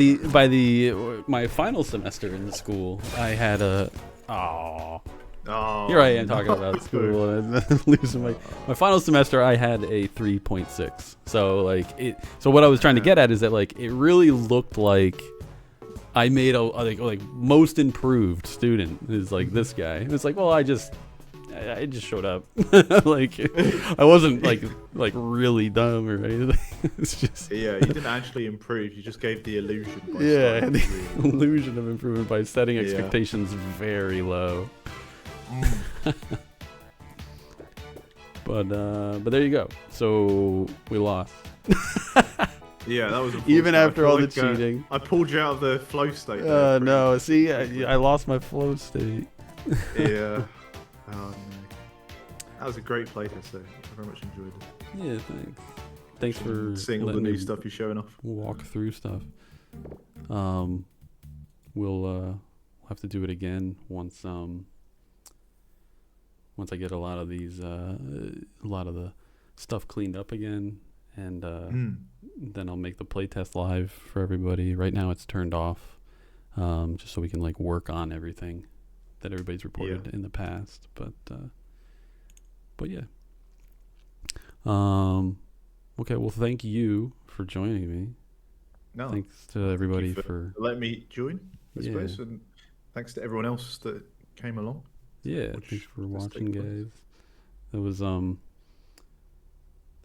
Speaker 2: my final semester in the school, I had a here I am talking about school and losing my final semester. I had a 3.6. So what I was trying to get at is that it really looked like I made a most improved student is this guy. It's well, I just showed up. I wasn't really dumb or anything. It's just
Speaker 1: you didn't actually improve. You just gave the illusion.
Speaker 2: The illusion of improvement by setting expectations very low. But there you go. So we lost.
Speaker 1: Yeah, that was
Speaker 2: even after all the cheating.
Speaker 1: I pulled you out of the flow state.
Speaker 2: No, see, I lost my flow state.
Speaker 1: Yeah. Oh no. That was a great playtest though. I very much enjoyed it.
Speaker 2: Yeah, thanks. Thanks for
Speaker 1: seeing all the new stuff you're showing off.
Speaker 2: Walk through stuff. We'll have to do it again once I get a lot of the stuff cleaned up again, and
Speaker 1: Mm.
Speaker 2: then I'll make the playtest live for everybody. Right now it's turned off, just so we can like work on everything that everybody's reported in the past. But yeah. Okay, well, thank you for joining me.
Speaker 1: No,
Speaker 2: Thanks to everybody
Speaker 1: thank you
Speaker 2: for
Speaker 1: letting me join, I
Speaker 2: yeah.
Speaker 1: suppose, and thanks to everyone else that came along.
Speaker 2: Yeah,
Speaker 1: Watch
Speaker 2: thanks for
Speaker 1: this
Speaker 2: watching,
Speaker 1: take place.
Speaker 2: guys. That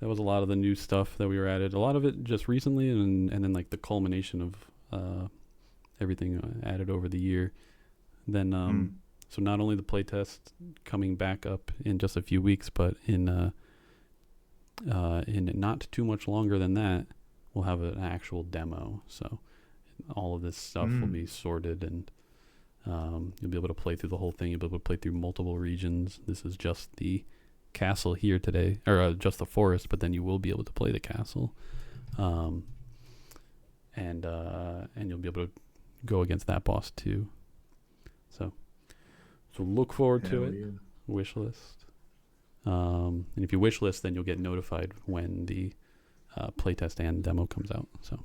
Speaker 2: was a lot of the new stuff that we were added. A lot of it just recently, and then like the culmination of everything added over the year. Then so not only the playtest coming back up in just a few weeks, but in not too much longer than that, we'll have an actual demo. So all of this stuff will be sorted, and you'll be able to play through the whole thing. You'll be able to play through multiple regions. This is just the castle here today, or just the forest, but then you will be able to play the castle, and you'll be able to go against that boss too. So look forward to it.
Speaker 1: Yeah.
Speaker 2: Wish list, and if you wish list, then you'll get notified when the playtest and demo comes out. So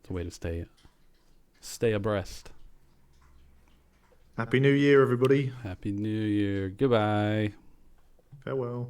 Speaker 2: it's a way to stay abreast.
Speaker 1: Happy New Year, everybody.
Speaker 2: Happy New Year. Goodbye.
Speaker 1: Farewell.